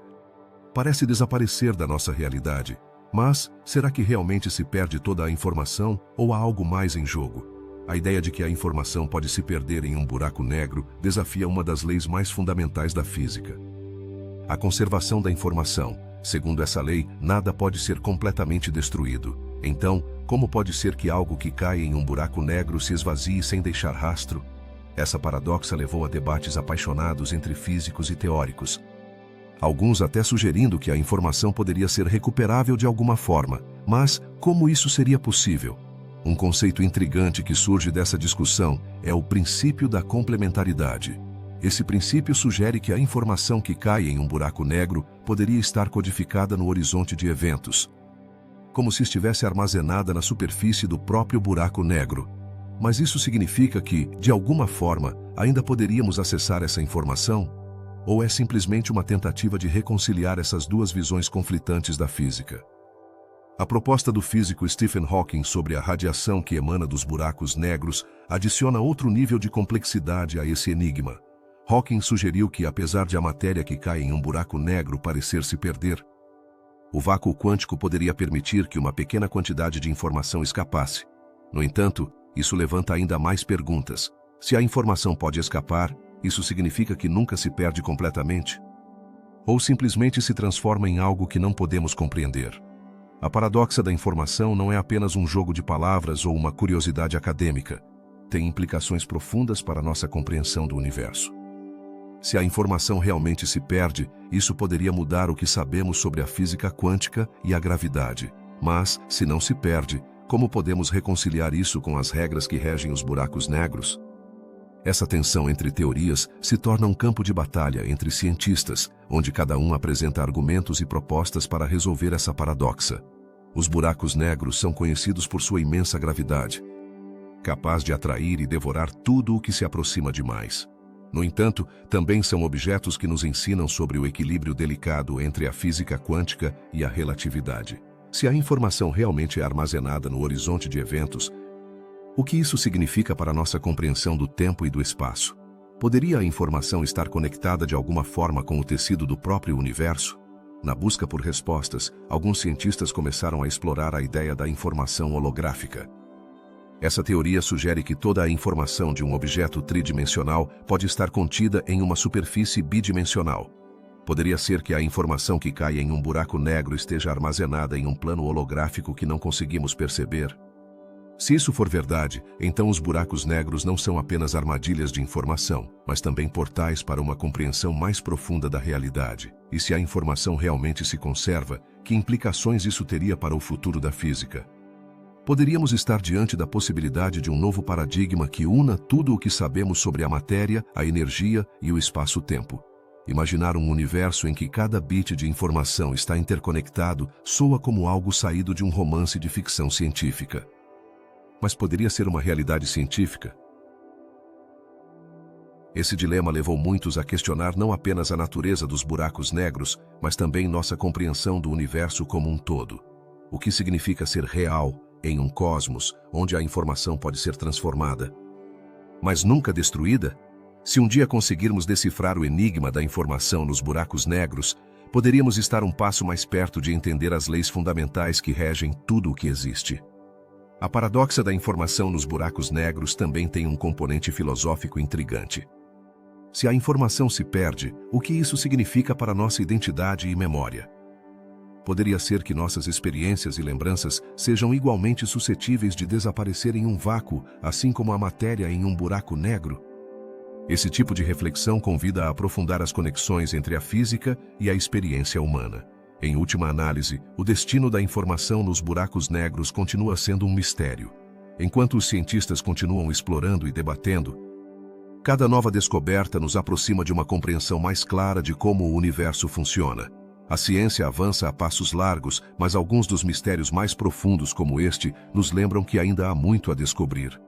parece desaparecer da nossa realidade. Mas, será que realmente se perde toda a informação ou há algo mais em jogo? A ideia de que a informação pode se perder em um buraco negro desafia uma das leis mais fundamentais da física: a conservação da informação. Segundo essa lei, nada pode ser completamente destruído. Então, como pode ser que algo que cai em um buraco negro se esvazie sem deixar rastro? Essa paradoxa levou a debates apaixonados entre físicos e teóricos. Alguns até sugerindo que a informação poderia ser recuperável de alguma forma. Mas, como isso seria possível? Um conceito intrigante que surge dessa discussão é o princípio da complementaridade. Esse princípio sugere que a informação que cai em um buraco negro poderia estar codificada no horizonte de eventos, como se estivesse armazenada na superfície do próprio buraco negro. Mas isso significa que, de alguma forma, ainda poderíamos acessar essa informação? Ou é simplesmente uma tentativa de reconciliar essas duas visões conflitantes da física? A proposta do físico Stephen Hawking sobre a radiação que emana dos buracos negros adiciona outro nível de complexidade a esse enigma. Hawking sugeriu que, apesar de a matéria que cai em um buraco negro parecer se perder, o vácuo quântico poderia permitir que uma pequena quantidade de informação escapasse. No entanto, isso levanta ainda mais perguntas. Se a informação pode escapar, isso significa que nunca se perde completamente? Ou simplesmente se transforma em algo que não podemos compreender? A paradoxa da informação não é apenas um jogo de palavras ou uma curiosidade acadêmica. Tem implicações profundas para nossa compreensão do universo. Se a informação realmente se perde, isso poderia mudar o que sabemos sobre a física quântica e a gravidade. Mas, se não se perde, como podemos reconciliar isso com as regras que regem os buracos negros? Essa tensão entre teorias se torna um campo de batalha entre cientistas, onde cada um apresenta argumentos e propostas para resolver essa paradoxa. Os buracos negros são conhecidos por sua imensa gravidade, capaz de atrair e devorar tudo o que se aproxima demais. No entanto, também são objetos que nos ensinam sobre o equilíbrio delicado entre a física quântica e a relatividade. Se a informação realmente é armazenada no horizonte de eventos, o que isso significa para nossa compreensão do tempo e do espaço? Poderia a informação estar conectada de alguma forma com o tecido do próprio universo? Na busca por respostas, alguns cientistas começaram a explorar a ideia da informação holográfica. Essa teoria sugere que toda a informação de um objeto tridimensional pode estar contida em uma superfície bidimensional. Poderia ser que a informação que cai em um buraco negro esteja armazenada em um plano holográfico que não conseguimos perceber. Se isso for verdade, então os buracos negros não são apenas armadilhas de informação, mas também portais para uma compreensão mais profunda da realidade. E se a informação realmente se conserva, que implicações isso teria para o futuro da física? Poderíamos estar diante da possibilidade de um novo paradigma que una tudo o que sabemos sobre a matéria, a energia e o espaço-tempo. Imaginar um universo em que cada bit de informação está interconectado soa como algo saído de um romance de ficção científica. Mas poderia ser uma realidade científica? Esse dilema levou muitos a questionar não apenas a natureza dos buracos negros, mas também nossa compreensão do universo como um todo. O que significa ser real em um cosmos onde a informação pode ser transformada, mas nunca destruída? Se um dia conseguirmos decifrar o enigma da informação nos buracos negros, poderíamos estar um passo mais perto de entender as leis fundamentais que regem tudo o que existe. A paradoxa da informação nos buracos negros também tem um componente filosófico intrigante. Se a informação se perde, o que isso significa para nossa identidade e memória? Poderia ser que nossas experiências e lembranças sejam igualmente suscetíveis de desaparecer em um vácuo, assim como a matéria em um buraco negro? Esse tipo de reflexão convida a aprofundar as conexões entre a física e a experiência humana. Em última análise, o destino da informação nos buracos negros continua sendo um mistério. Enquanto os cientistas continuam explorando e debatendo, cada nova descoberta nos aproxima de uma compreensão mais clara de como o universo funciona. A ciência avança a passos largos, mas alguns dos mistérios mais profundos como este nos lembram que ainda há muito a descobrir.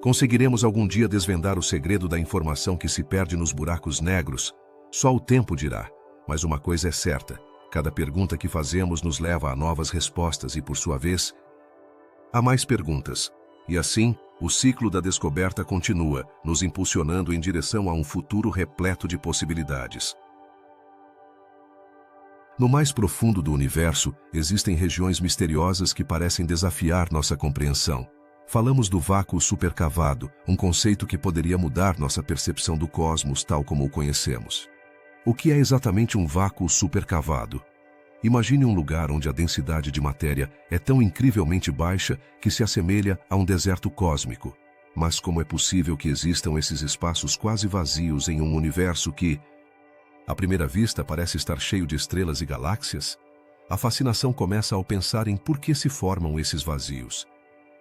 Conseguiremos algum dia desvendar o segredo da informação que se perde nos buracos negros? Só o tempo dirá. Mas uma coisa é certa: cada pergunta que fazemos nos leva a novas respostas e, por sua vez, a mais perguntas. E assim, o ciclo da descoberta continua, nos impulsionando em direção a um futuro repleto de possibilidades. No mais profundo do universo, existem regiões misteriosas que parecem desafiar nossa compreensão. Falamos do vácuo supercavado, um conceito que poderia mudar nossa percepção do cosmos tal como o conhecemos. O que é exatamente um vácuo supercavado? Imagine um lugar onde a densidade de matéria é tão incrivelmente baixa que se assemelha a um deserto cósmico. Mas como é possível que existam esses espaços quase vazios em um universo que, à primeira vista, parece estar cheio de estrelas e galáxias? A fascinação começa ao pensar em por que se formam esses vazios.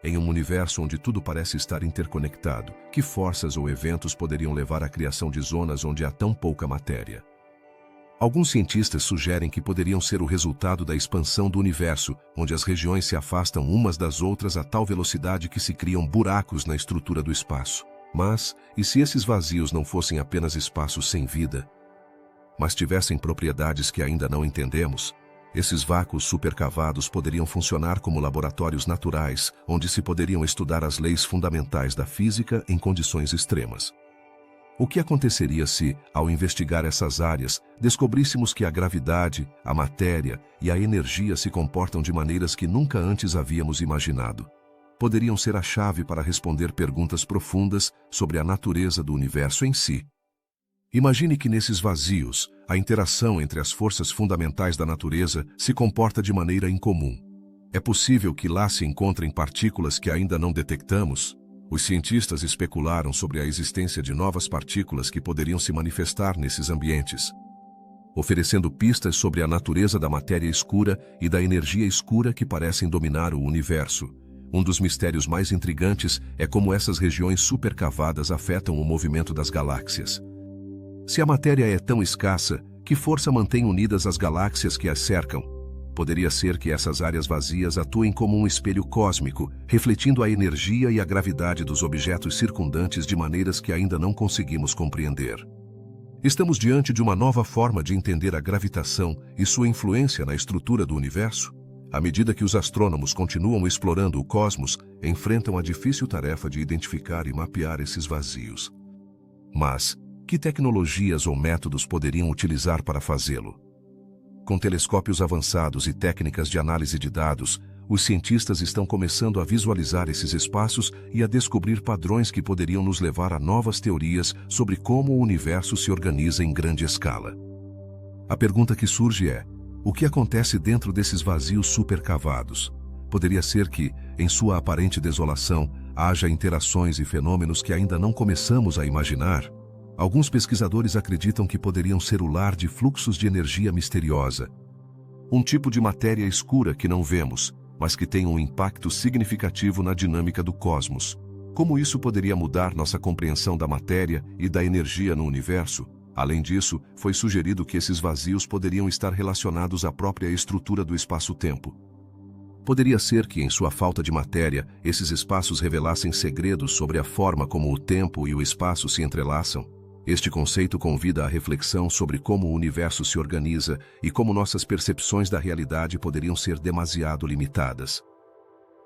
Em um universo onde tudo parece estar interconectado, que forças ou eventos poderiam levar à criação de zonas onde há tão pouca matéria? Alguns cientistas sugerem que poderiam ser o resultado da expansão do universo, onde as regiões se afastam umas das outras a tal velocidade que se criam buracos na estrutura do espaço. Mas, e se esses vazios não fossem apenas espaços sem vida, mas tivessem propriedades que ainda não entendemos? Esses vácuos supercavados poderiam funcionar como laboratórios naturais, onde se poderiam estudar as leis fundamentais da física em condições extremas. O que aconteceria se, ao investigar essas áreas, descobríssemos que a gravidade, a matéria e a energia se comportam de maneiras que nunca antes havíamos imaginado? Poderiam ser a chave para responder perguntas profundas sobre a natureza do universo em si. Imagine que nesses vazios, a interação entre as forças fundamentais da natureza se comporta de maneira incomum. É possível que lá se encontrem partículas que ainda não detectamos? Os cientistas especularam sobre a existência de novas partículas que poderiam se manifestar nesses ambientes, oferecendo pistas sobre a natureza da matéria escura e da energia escura que parecem dominar o universo. Um dos mistérios mais intrigantes é como essas regiões supercavadas afetam o movimento das galáxias. Se a matéria é tão escassa, que força mantém unidas as galáxias que as cercam? Poderia ser que essas áreas vazias atuem como um espelho cósmico, refletindo a energia e a gravidade dos objetos circundantes de maneiras que ainda não conseguimos compreender. Estamos diante de uma nova forma de entender a gravitação e sua influência na estrutura do universo? À medida que os astrônomos continuam explorando o cosmos, enfrentam a difícil tarefa de identificar e mapear esses vazios. Mas, que tecnologias ou métodos poderiam utilizar para fazê-lo? Com telescópios avançados e técnicas de análise de dados, os cientistas estão começando a visualizar esses espaços e a descobrir padrões que poderiam nos levar a novas teorias sobre como o universo se organiza em grande escala. A pergunta que surge é: o que acontece dentro desses vazios supercavados? Poderia ser que, em sua aparente desolação, haja interações e fenômenos que ainda não começamos a imaginar? Alguns pesquisadores acreditam que poderiam ser o lar de fluxos de energia misteriosa. Um tipo de matéria escura que não vemos, mas que tem um impacto significativo na dinâmica do cosmos. Como isso poderia mudar nossa compreensão da matéria e da energia no universo? Além disso, foi sugerido que esses vazios poderiam estar relacionados à própria estrutura do espaço-tempo. Poderia ser que, em sua falta de matéria, esses espaços revelassem segredos sobre a forma como o tempo e o espaço se entrelaçam. Este conceito convida à reflexão sobre como o universo se organiza e como nossas percepções da realidade poderiam ser demasiado limitadas.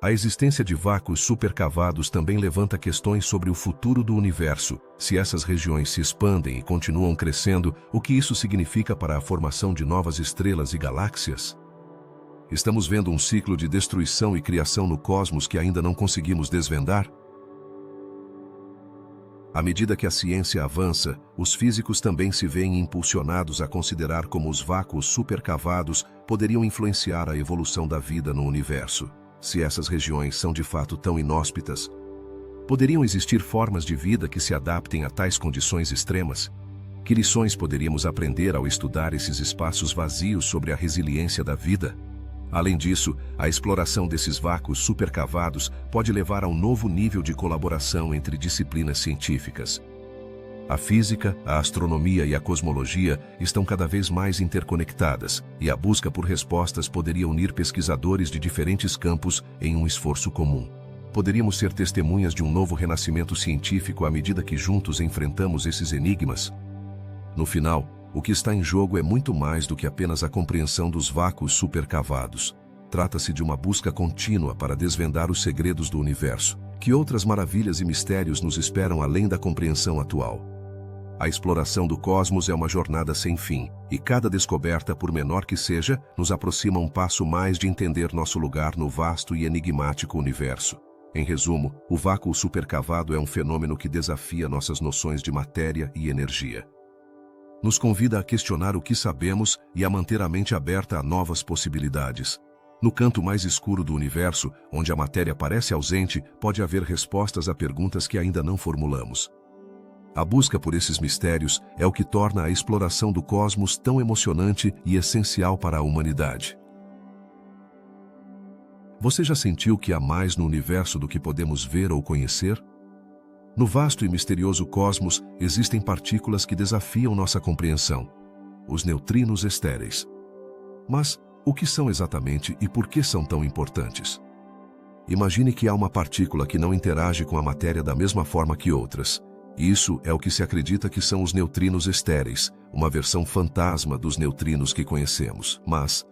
A existência de vácuos supercavados também levanta questões sobre o futuro do universo. Se essas regiões se expandem e continuam crescendo, o que isso significa para a formação de novas estrelas e galáxias? Estamos vendo um ciclo de destruição e criação no cosmos que ainda não conseguimos desvendar? À medida que a ciência avança, os físicos também se veem impulsionados a considerar como os vácuos supercavados poderiam influenciar a evolução da vida no universo. Se essas regiões são de fato tão inóspitas, poderiam existir formas de vida que se adaptem a tais condições extremas? Que lições poderíamos aprender ao estudar esses espaços vazios sobre a resiliência da vida? Além disso, a exploração desses vácuos supercavados pode levar a um novo nível de colaboração entre disciplinas científicas. A física, a astronomia e a cosmologia estão cada vez mais interconectadas, e a busca por respostas poderia unir pesquisadores de diferentes campos em um esforço comum. Poderíamos ser testemunhas de um novo renascimento científico à medida que juntos enfrentamos esses enigmas. No final, o que está em jogo é muito mais do que apenas a compreensão dos vácuos supercavados. Trata-se de uma busca contínua para desvendar os segredos do universo. Que outras maravilhas e mistérios nos esperam além da compreensão atual? A exploração do cosmos é uma jornada sem fim, e cada descoberta, por menor que seja, nos aproxima um passo mais de entender nosso lugar no vasto e enigmático universo. Em resumo, o vácuo supercavado é um fenômeno que desafia nossas noções de matéria e energia. Nos convida a questionar o que sabemos e a manter a mente aberta a novas possibilidades. No canto mais escuro do universo, onde a matéria parece ausente, pode haver respostas a perguntas que ainda não formulamos. A busca por esses mistérios é o que torna a exploração do cosmos tão emocionante e essencial para a humanidade. Você já sentiu que há mais no universo do que podemos ver ou conhecer? No vasto e misterioso cosmos, existem partículas que desafiam nossa compreensão. Os neutrinos estéreis. Mas, o que são exatamente e por que são tão importantes? Imagine que há uma partícula que não interage com a matéria da mesma forma que outras. Isso é o que se acredita que são os neutrinos estéreis, uma versão fantasma dos neutrinos que conhecemos. Mas,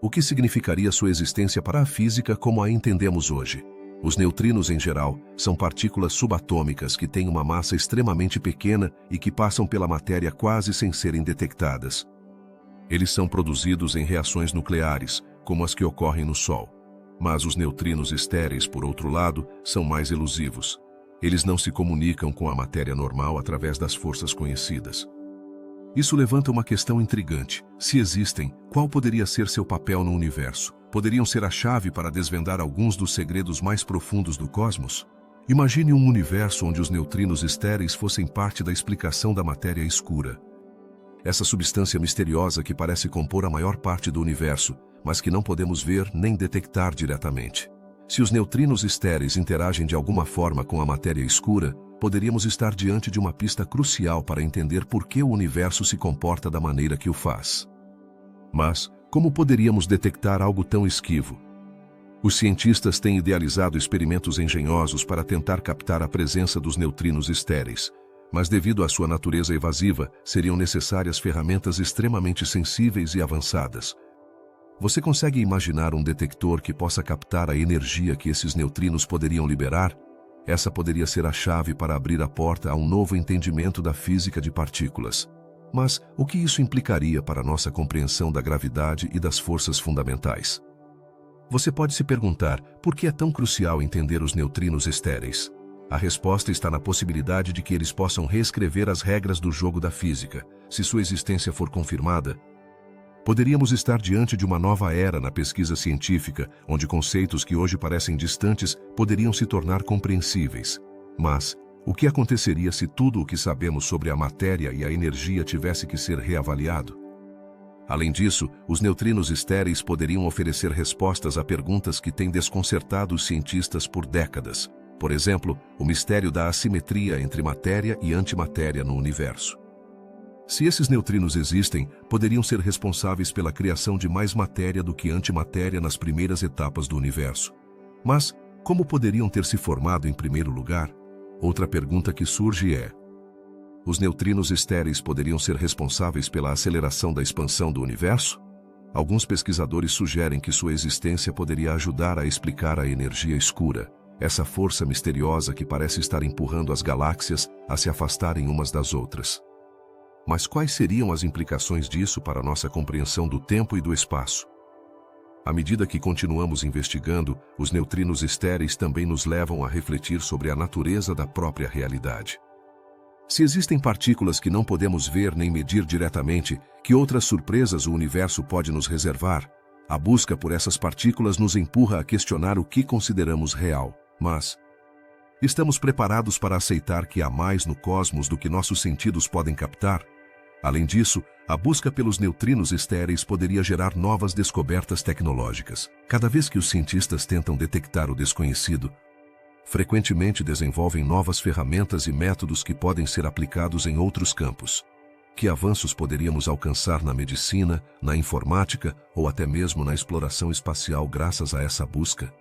o que significaria sua existência para a física como a entendemos hoje? Os neutrinos, em geral, são partículas subatômicas que têm uma massa extremamente pequena e que passam pela matéria quase sem serem detectadas. Eles são produzidos em reações nucleares, como as que ocorrem no Sol. Mas os neutrinos estéreis, por outro lado, são mais elusivos. Eles não se comunicam com a matéria normal através das forças conhecidas. Isso levanta uma questão intrigante. Se existem, qual poderia ser seu papel no universo? Poderiam ser a chave para desvendar alguns dos segredos mais profundos do cosmos? Imagine um universo onde os neutrinos estéreis fossem parte da explicação da matéria escura. Essa substância misteriosa que parece compor a maior parte do universo, mas que não podemos ver nem detectar diretamente. Se os neutrinos estéreis interagem de alguma forma com a matéria escura, poderíamos estar diante de uma pista crucial para entender por que o universo se comporta da maneira que o faz. Mas, como poderíamos detectar algo tão esquivo? Os cientistas têm idealizado experimentos engenhosos para tentar captar a presença dos neutrinos estéreis, mas devido à sua natureza evasiva, seriam necessárias ferramentas extremamente sensíveis e avançadas. Você consegue imaginar um detector que possa captar a energia que esses neutrinos poderiam liberar? Essa poderia ser a chave para abrir a porta a um novo entendimento da física de partículas. Mas o que isso implicaria para a nossa compreensão da gravidade e das forças fundamentais? Você pode se perguntar por que é tão crucial entender os neutrinos estéreis. A resposta está na possibilidade de que eles possam reescrever as regras do jogo da física. Se sua existência for confirmada, poderíamos estar diante de uma nova era na pesquisa científica, onde conceitos que hoje parecem distantes poderiam se tornar compreensíveis. Mas, o que aconteceria se tudo o que sabemos sobre a matéria e a energia tivesse que ser reavaliado? Além disso, os neutrinos estéreis poderiam oferecer respostas a perguntas que têm desconcertado os cientistas por décadas. Por exemplo, o mistério da assimetria entre matéria e antimatéria no universo. Se esses neutrinos existem, poderiam ser responsáveis pela criação de mais matéria do que antimatéria nas primeiras etapas do universo. Mas, como poderiam ter se formado em primeiro lugar? Outra pergunta que surge é: os neutrinos estéreis poderiam ser responsáveis pela aceleração da expansão do universo? Alguns pesquisadores sugerem que sua existência poderia ajudar a explicar a energia escura, essa força misteriosa que parece estar empurrando as galáxias a se afastarem umas das outras. Mas quais seriam as implicações disso para a nossa compreensão do tempo e do espaço? À medida que continuamos investigando, os neutrinos estéreis também nos levam a refletir sobre a natureza da própria realidade. Se existem partículas que não podemos ver nem medir diretamente, que outras surpresas o universo pode nos reservar? A busca por essas partículas nos empurra a questionar o que consideramos real. Mas, estamos preparados para aceitar que há mais no cosmos do que nossos sentidos podem captar? Além disso, a busca pelos neutrinos estéreis poderia gerar novas descobertas tecnológicas. Cada vez que os cientistas tentam detectar o desconhecido, frequentemente desenvolvem novas ferramentas e métodos que podem ser aplicados em outros campos. Que avanços poderíamos alcançar na medicina, na informática ou até mesmo na exploração espacial graças a essa busca?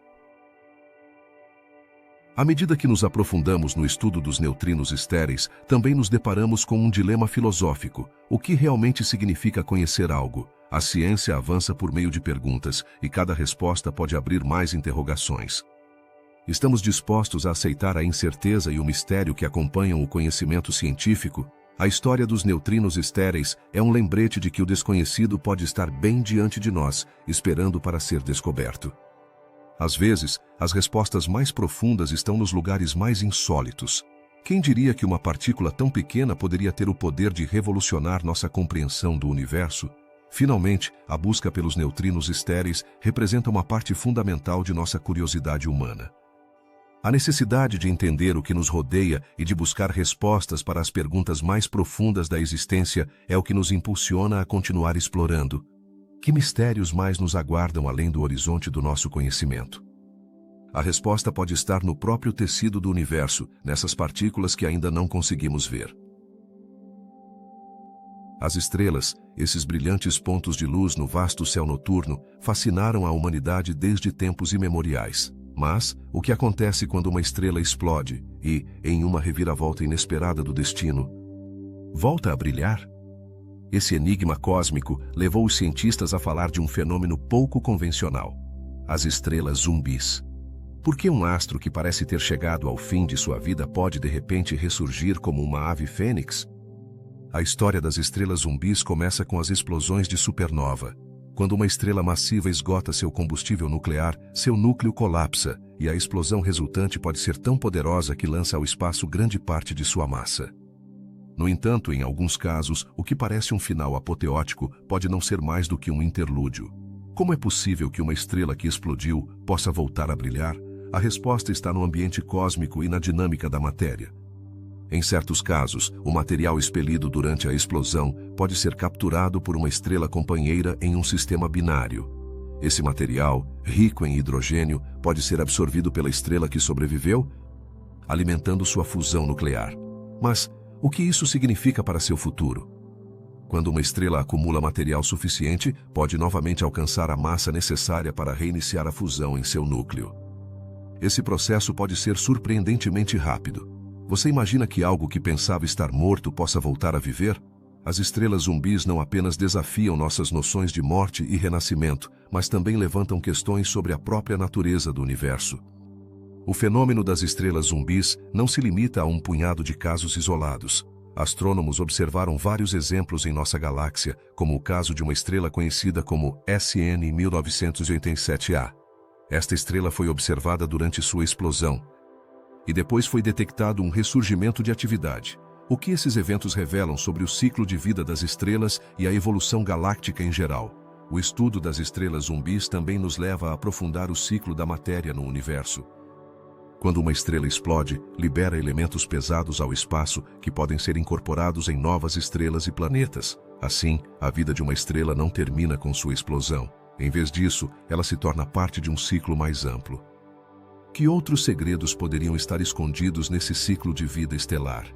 À medida que nos aprofundamos no estudo dos neutrinos estéreis, também nos deparamos com um dilema filosófico. O que realmente significa conhecer algo? A ciência avança por meio de perguntas, e cada resposta pode abrir mais interrogações. Estamos dispostos a aceitar a incerteza e o mistério que acompanham o conhecimento científico? A história dos neutrinos estéreis é um lembrete de que o desconhecido pode estar bem diante de nós, esperando para ser descoberto. Às vezes, as respostas mais profundas estão nos lugares mais insólitos. Quem diria que uma partícula tão pequena poderia ter o poder de revolucionar nossa compreensão do universo? Finalmente, a busca pelos neutrinos estéreis representa uma parte fundamental de nossa curiosidade humana. A necessidade de entender o que nos rodeia e de buscar respostas para as perguntas mais profundas da existência é o que nos impulsiona a continuar explorando. Que mistérios mais nos aguardam além do horizonte do nosso conhecimento? A resposta pode estar no próprio tecido do universo, nessas partículas que ainda não conseguimos ver. As estrelas, esses brilhantes pontos de luz no vasto céu noturno, fascinaram a humanidade desde tempos imemoriais. Mas, o que acontece quando uma estrela explode e, em uma reviravolta inesperada do destino, volta a brilhar? Esse enigma cósmico levou os cientistas a falar de um fenômeno pouco convencional: as estrelas zumbis. Por que um astro que parece ter chegado ao fim de sua vida pode de repente ressurgir como uma ave fênix? A história das estrelas zumbis começa com as explosões de supernova. Quando uma estrela massiva esgota seu combustível nuclear, seu núcleo colapsa, e a explosão resultante pode ser tão poderosa que lança ao espaço grande parte de sua massa. No entanto, em alguns casos, o que parece um final apoteótico pode não ser mais do que um interlúdio. Como é possível que uma estrela que explodiu possa voltar a brilhar? A resposta está no ambiente cósmico e na dinâmica da matéria. Em certos casos, o material expelido durante a explosão pode ser capturado por uma estrela companheira em um sistema binário. Esse material, rico em hidrogênio, pode ser absorvido pela estrela que sobreviveu, alimentando sua fusão nuclear. Mas o que isso significa para seu futuro? Quando uma estrela acumula material suficiente, pode novamente alcançar a massa necessária para reiniciar a fusão em seu núcleo. Esse processo pode ser surpreendentemente rápido. Você imagina que algo que pensava estar morto possa voltar a viver? As estrelas zumbis não apenas desafiam nossas noções de morte e renascimento, mas também levantam questões sobre a própria natureza do universo. O fenômeno das estrelas zumbis não se limita a um punhado de casos isolados. Astrônomos observaram vários exemplos em nossa galáxia, como o caso de uma estrela conhecida como SN 1987A. Esta estrela foi observada durante sua explosão, e depois foi detectado um ressurgimento de atividade. O que esses eventos revelam sobre o ciclo de vida das estrelas e a evolução galáctica em geral? O estudo das estrelas zumbis também nos leva a aprofundar o ciclo da matéria no universo. Quando uma estrela explode, libera elementos pesados ao espaço que podem ser incorporados em novas estrelas e planetas. Assim, a vida de uma estrela não termina com sua explosão. Em vez disso, ela se torna parte de um ciclo mais amplo. Que outros segredos poderiam estar escondidos nesse ciclo de vida estelar?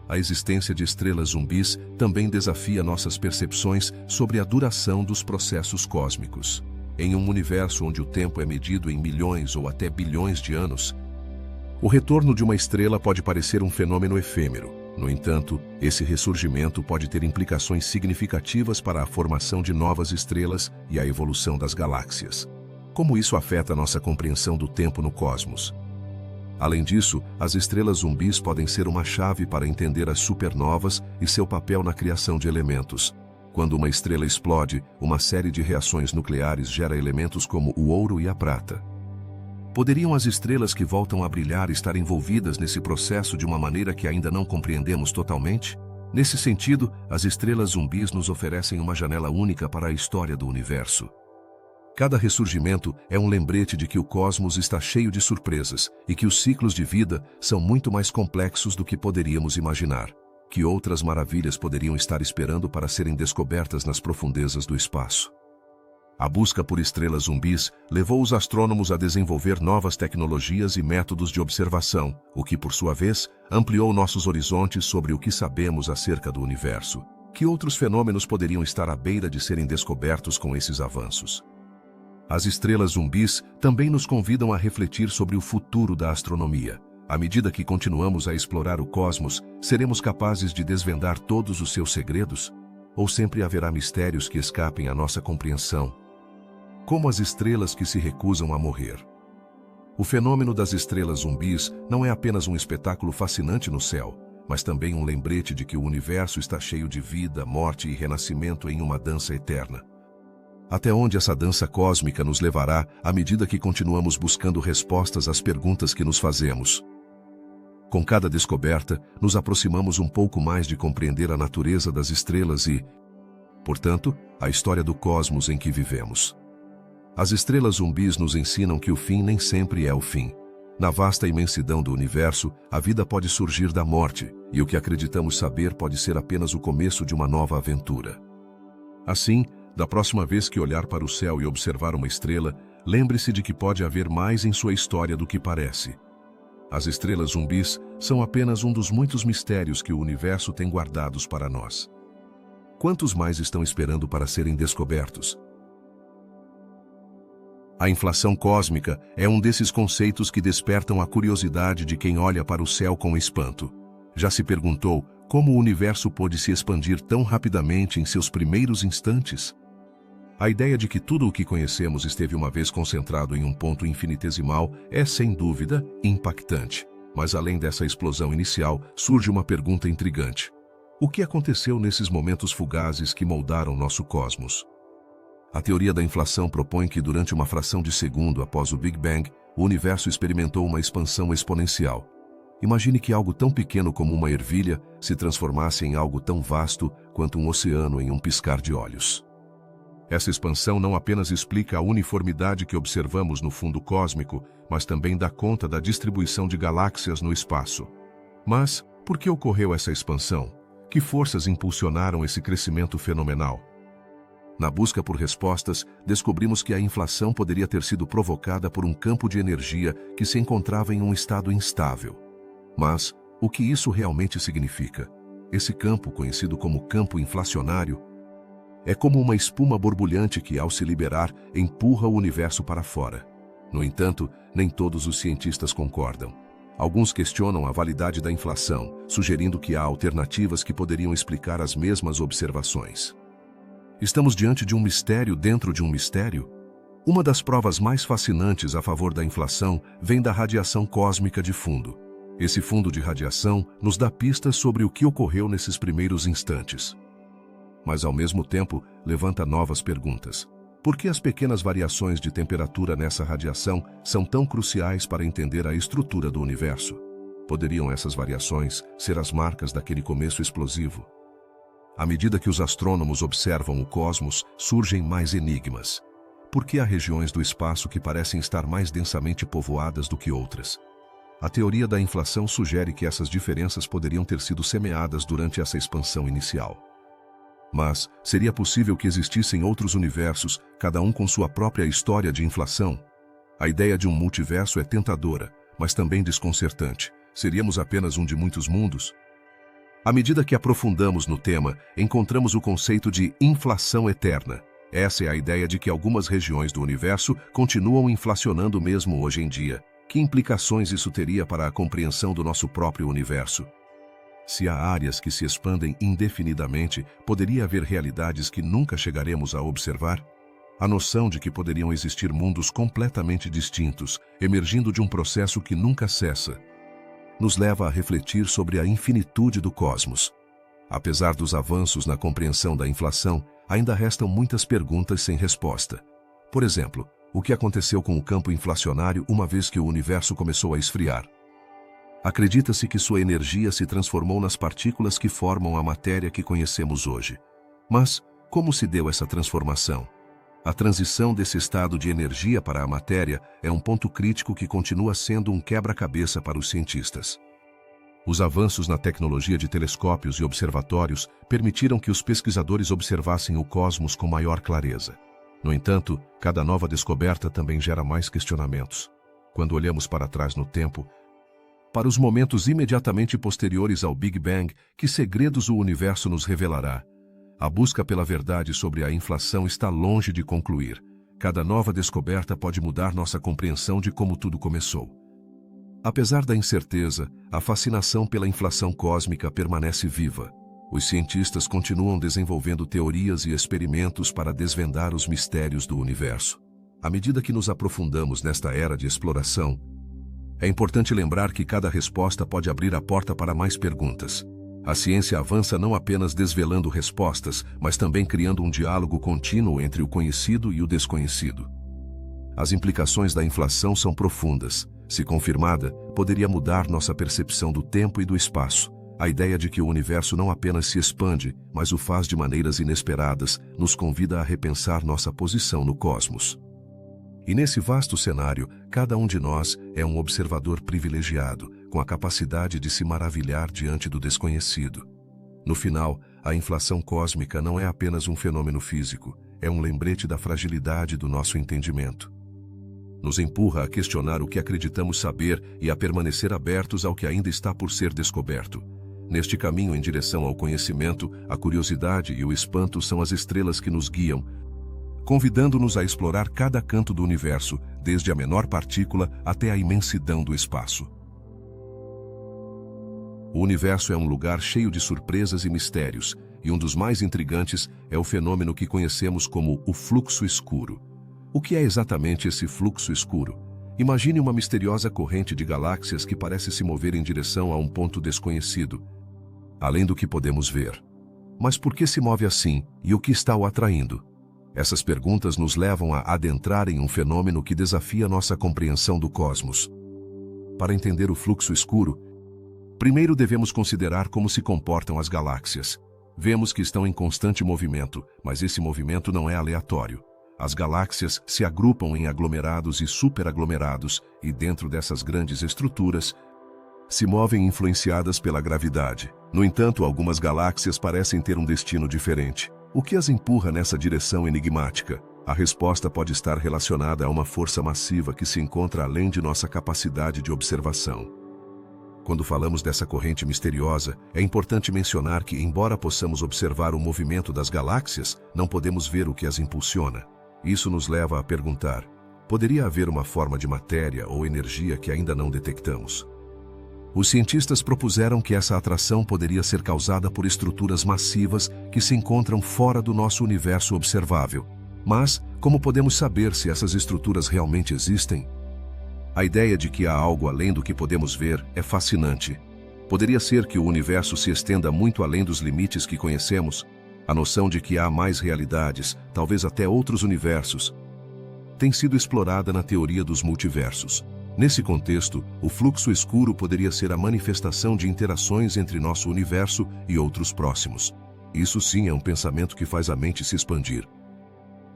A existência de estrelas zumbis também desafia nossas percepções sobre a duração dos processos cósmicos. Em um universo onde o tempo é medido em milhões ou até bilhões de anos, o retorno de uma estrela pode parecer um fenômeno efêmero. No entanto, esse ressurgimento pode ter implicações significativas para a formação de novas estrelas e a evolução das galáxias. Como isso afeta nossa compreensão do tempo no cosmos? Além disso, as estrelas zumbis podem ser uma chave para entender as supernovas e seu papel na criação de elementos. Quando uma estrela explode, uma série de reações nucleares gera elementos como o ouro e a prata. Poderiam as estrelas que voltam a brilhar estar envolvidas nesse processo de uma maneira que ainda não compreendemos totalmente? Nesse sentido, as estrelas zumbis nos oferecem uma janela única para a história do universo. Cada ressurgimento é um lembrete de que o cosmos está cheio de surpresas e que os ciclos de vida são muito mais complexos do que poderíamos imaginar. que outras maravilhas poderiam estar esperando para serem descobertas nas profundezas do espaço. A busca por estrelas zumbis levou os astrônomos a desenvolver novas tecnologias e métodos de observação, o que, por sua vez, ampliou nossos horizontes sobre o que sabemos acerca do universo. Que outros fenômenos poderiam estar à beira de serem descobertos com esses avanços? As estrelas zumbis também nos convidam a refletir sobre o futuro da astronomia. À medida que continuamos a explorar o cosmos, seremos capazes de desvendar todos os seus segredos? Ou sempre haverá mistérios que escapem à nossa compreensão? Como as estrelas que se recusam a morrer. O fenômeno das estrelas zumbis não é apenas um espetáculo fascinante no céu, mas também um lembrete de que o universo está cheio de vida, morte e renascimento em uma dança eterna. Até onde essa dança cósmica nos levará à medida que continuamos buscando respostas às perguntas que nos fazemos? Com cada descoberta, nos aproximamos um pouco mais de compreender a natureza das estrelas e, portanto, a história do cosmos em que vivemos. As estrelas zumbis nos ensinam que o fim nem sempre é o fim. Na vasta imensidão do universo, a vida pode surgir da morte, e o que acreditamos saber pode ser apenas o começo de uma nova aventura. Assim, da próxima vez que olhar para o céu e observar uma estrela, lembre-se de que pode haver mais em sua história do que parece. As estrelas zumbis são apenas um dos muitos mistérios que o universo tem guardados para nós. Quantos mais estão esperando para serem descobertos? A inflação cósmica é um desses conceitos que despertam a curiosidade de quem olha para o céu com espanto. Já se perguntou como o universo pôde se expandir tão rapidamente em seus primeiros instantes? A ideia de que tudo o que conhecemos esteve uma vez concentrado em um ponto infinitesimal é, sem dúvida, impactante. Mas além dessa explosão inicial, surge uma pergunta intrigante. O que aconteceu nesses momentos fugazes que moldaram nosso cosmos? A teoria da inflação propõe que durante uma fração de segundo após o Big Bang, o universo experimentou uma expansão exponencial. Imagine que algo tão pequeno como uma ervilha se transformasse em algo tão vasto quanto um oceano em um piscar de olhos. Essa expansão não apenas explica a uniformidade que observamos no fundo cósmico, mas também dá conta da distribuição de galáxias no espaço. Mas, por que ocorreu essa expansão? Que forças impulsionaram esse crescimento fenomenal? Na busca por respostas, descobrimos que a inflação poderia ter sido provocada por um campo de energia que se encontrava em um estado instável. Mas, o que isso realmente significa? Esse campo, conhecido como campo inflacionário, é como uma espuma borbulhante que, ao se liberar, empurra o universo para fora. No entanto, nem todos os cientistas concordam. Alguns questionam a validade da inflação, sugerindo que há alternativas que poderiam explicar as mesmas observações. Estamos diante de um mistério dentro de um mistério? Uma das provas mais fascinantes a favor da inflação vem da radiação cósmica de fundo. Esse fundo de radiação nos dá pistas sobre o que ocorreu nesses primeiros instantes. Mas, ao mesmo tempo, levanta novas perguntas. Por que as pequenas variações de temperatura nessa radiação são tão cruciais para entender a estrutura do universo? Poderiam essas variações ser as marcas daquele começo explosivo? À medida que os astrônomos observam o cosmos, surgem mais enigmas. Por que há regiões do espaço que parecem estar mais densamente povoadas do que outras? A teoria da inflação sugere que essas diferenças poderiam ter sido semeadas durante essa expansão inicial. Mas, seria possível que existissem outros universos, cada um com sua própria história de inflação? A ideia de um multiverso é tentadora, mas também desconcertante. Seríamos apenas um de muitos mundos? À medida que aprofundamos no tema, encontramos o conceito de inflação eterna. Essa é a ideia de que algumas regiões do universo continuam inflacionando mesmo hoje em dia. Que implicações isso teria para a compreensão do nosso próprio universo? Se há áreas que se expandem indefinidamente, poderia haver realidades que nunca chegaremos a observar? A noção de que poderiam existir mundos completamente distintos, emergindo de um processo que nunca cessa, nos leva a refletir sobre a infinitude do cosmos. Apesar dos avanços na compreensão da inflação, ainda restam muitas perguntas sem resposta. Por exemplo, o que aconteceu com o campo inflacionário uma vez que o universo começou a esfriar? Acredita-se que sua energia se transformou nas partículas que formam a matéria que conhecemos hoje. Mas, como se deu essa transformação? A transição desse estado de energia para a matéria é um ponto crítico que continua sendo um quebra-cabeça para os cientistas. Os avanços na tecnologia de telescópios e observatórios permitiram que os pesquisadores observassem o cosmos com maior clareza. No entanto, cada nova descoberta também gera mais questionamentos. Quando olhamos para trás no tempo, para os momentos imediatamente posteriores ao Big Bang, que segredos o universo nos revelará? A busca pela verdade sobre a inflação está longe de concluir. Cada nova descoberta pode mudar nossa compreensão de como tudo começou. Apesar da incerteza, a fascinação pela inflação cósmica permanece viva. Os cientistas continuam desenvolvendo teorias e experimentos para desvendar os mistérios do universo. À medida que nos aprofundamos nesta era de exploração, é importante lembrar que cada resposta pode abrir a porta para mais perguntas. A ciência avança não apenas desvelando respostas, mas também criando um diálogo contínuo entre o conhecido e o desconhecido. As implicações da inflação são profundas. Se confirmada, poderia mudar nossa percepção do tempo e do espaço. A ideia de que o universo não apenas se expande, mas o faz de maneiras inesperadas, nos convida a repensar nossa posição no cosmos. E nesse vasto cenário, cada um de nós é um observador privilegiado, com a capacidade de se maravilhar diante do desconhecido. No final, a inflação cósmica não é apenas um fenômeno físico, é um lembrete da fragilidade do nosso entendimento. Nos empurra a questionar o que acreditamos saber e a permanecer abertos ao que ainda está por ser descoberto. Neste caminho em direção ao conhecimento, a curiosidade e o espanto são as estrelas que nos guiam, convidando-nos a explorar cada canto do universo, desde a menor partícula até a imensidão do espaço. O universo é um lugar cheio de surpresas e mistérios, e um dos mais intrigantes é o fenômeno que conhecemos como o fluxo escuro. O que é exatamente esse fluxo escuro? Imagine uma misteriosa corrente de galáxias que parece se mover em direção a um ponto desconhecido, além do que podemos ver. Mas por que se move assim e o que está o atraindo? Essas perguntas nos levam a adentrar em um fenômeno que desafia nossa compreensão do cosmos. Para entender o fluxo escuro, primeiro devemos considerar como se comportam as galáxias. Vemos que estão em constante movimento, mas esse movimento não é aleatório. As galáxias se agrupam em aglomerados e superaglomerados, e dentro dessas grandes estruturas, se movem influenciadas pela gravidade. No entanto, algumas galáxias parecem ter um destino diferente. O que as empurra nessa direção enigmática? A resposta pode estar relacionada a uma força massiva que se encontra além de nossa capacidade de observação. Quando falamos dessa corrente misteriosa, é importante mencionar que, embora possamos observar o movimento das galáxias, não podemos ver o que as impulsiona. Isso nos leva a perguntar: poderia haver uma forma de matéria ou energia que ainda não detectamos? Os cientistas propuseram que essa atração poderia ser causada por estruturas massivas que se encontram fora do nosso universo observável. Mas, como podemos saber se essas estruturas realmente existem? A ideia de que há algo além do que podemos ver é fascinante. Poderia ser que o universo se estenda muito além dos limites que conhecemos? A noção de que há mais realidades, talvez até outros universos, tem sido explorada na teoria dos multiversos. Nesse contexto, o fluxo escuro poderia ser a manifestação de interações entre nosso universo e outros próximos. Isso sim é um pensamento que faz a mente se expandir.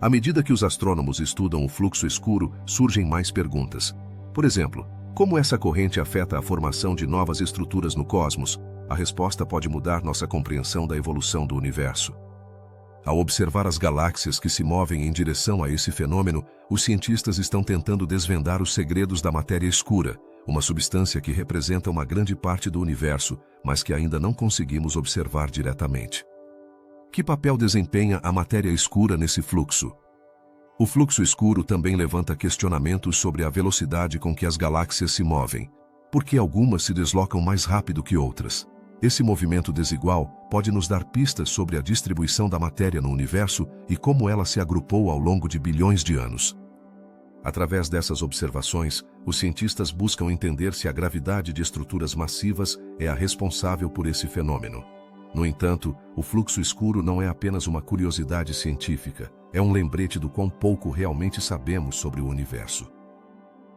À medida que os astrônomos estudam o fluxo escuro, surgem mais perguntas. Por exemplo, como essa corrente afeta a formação de novas estruturas no cosmos? A resposta pode mudar nossa compreensão da evolução do universo. Ao observar as galáxias que se movem em direção a esse fenômeno, os cientistas estão tentando desvendar os segredos da matéria escura, uma substância que representa uma grande parte do universo, mas que ainda não conseguimos observar diretamente. Que papel desempenha a matéria escura nesse fluxo? O fluxo escuro também levanta questionamentos sobre a velocidade com que as galáxias se movem. Por que algumas se deslocam mais rápido que outras? Esse movimento desigual pode nos dar pistas sobre a distribuição da matéria no universo e como ela se agrupou ao longo de bilhões de anos. Através dessas observações, os cientistas buscam entender se a gravidade de estruturas massivas é a responsável por esse fenômeno. No entanto, o fluxo escuro não é apenas uma curiosidade científica, é um lembrete do quão pouco realmente sabemos sobre o universo.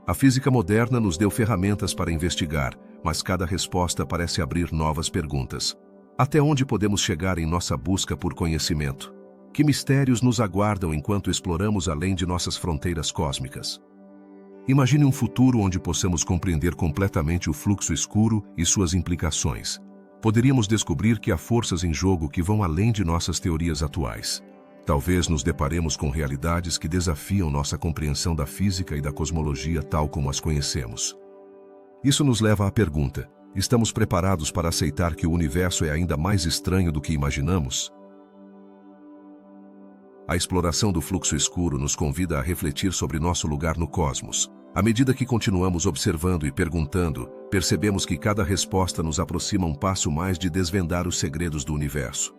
A física moderna nos deu ferramentas para investigar, mas cada resposta parece abrir novas perguntas. Até onde podemos chegar em nossa busca por conhecimento? Que mistérios nos aguardam enquanto exploramos além de nossas fronteiras cósmicas? Imagine um futuro onde possamos compreender completamente o fluxo escuro e suas implicações. Poderíamos descobrir que há forças em jogo que vão além de nossas teorias atuais. Talvez nos deparemos com realidades que desafiam nossa compreensão da física e da cosmologia tal como as conhecemos. Isso nos leva à pergunta: estamos preparados para aceitar que o universo é ainda mais estranho do que imaginamos? A exploração do fluxo escuro nos convida a refletir sobre nosso lugar no cosmos. À medida que continuamos observando e perguntando, percebemos que cada resposta nos aproxima um passo mais de desvendar os segredos do universo.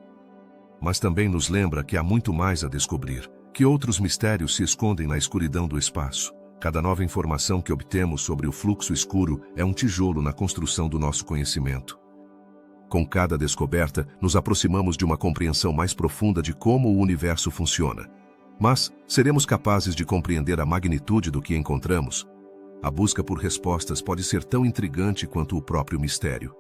Mas também nos lembra que há muito mais a descobrir, que outros mistérios se escondem na escuridão do espaço. Cada nova informação que obtemos sobre o fluxo escuro é um tijolo na construção do nosso conhecimento. Com cada descoberta, nos aproximamos de uma compreensão mais profunda de como o universo funciona. Mas, seremos capazes de compreender a magnitude do que encontramos? A busca por respostas pode ser tão intrigante quanto o próprio mistério.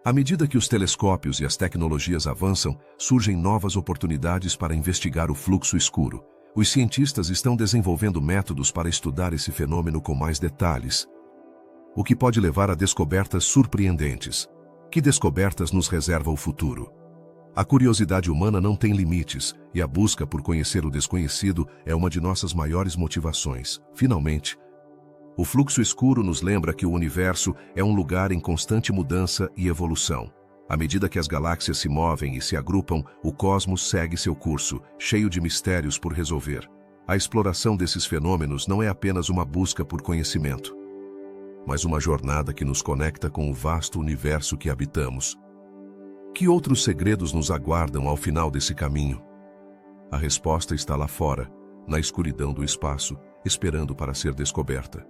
À medida que os telescópios e as tecnologias avançam, surgem novas oportunidades para investigar o fluxo escuro. Os cientistas estão desenvolvendo métodos para estudar esse fenômeno com mais detalhes, o que pode levar a descobertas surpreendentes. Que descobertas nos reserva o futuro? A curiosidade humana não tem limites, e a busca por conhecer o desconhecido é uma de nossas maiores motivações. Finalmente, o fluxo escuro nos lembra que o universo é um lugar em constante mudança e evolução. À medida que as galáxias se movem e se agrupam, o cosmos segue seu curso, cheio de mistérios por resolver. A exploração desses fenômenos não é apenas uma busca por conhecimento, mas uma jornada que nos conecta com o vasto universo que habitamos. Que outros segredos nos aguardam ao final desse caminho? A resposta está lá fora, na escuridão do espaço, esperando para ser descoberta.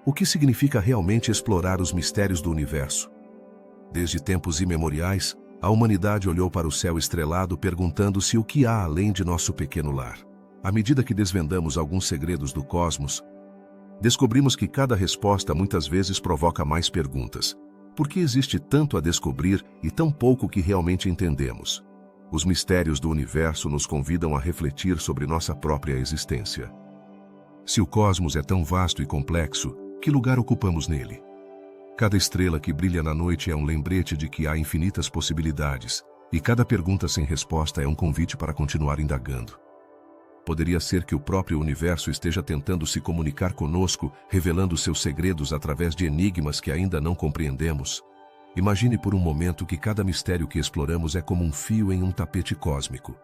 O que significa realmente explorar os mistérios do universo? Desde tempos imemoriais, a humanidade olhou para o céu estrelado perguntando-se o que há além de nosso pequeno lar. À medida que desvendamos alguns segredos do cosmos, descobrimos que cada resposta muitas vezes provoca mais perguntas. Por que existe tanto a descobrir e tão pouco que realmente entendemos? Os mistérios do universo nos convidam a refletir sobre nossa própria existência. Se o cosmos é tão vasto e complexo, que lugar ocupamos nele? Cada estrela que brilha na noite é um lembrete de que há infinitas possibilidades, e cada pergunta sem resposta é um convite para continuar indagando. Poderia ser que o próprio universo esteja tentando se comunicar conosco, revelando seus segredos através de enigmas que ainda não compreendemos. Imagine por um momento que cada mistério que exploramos é como um fio em um tapete cósmico.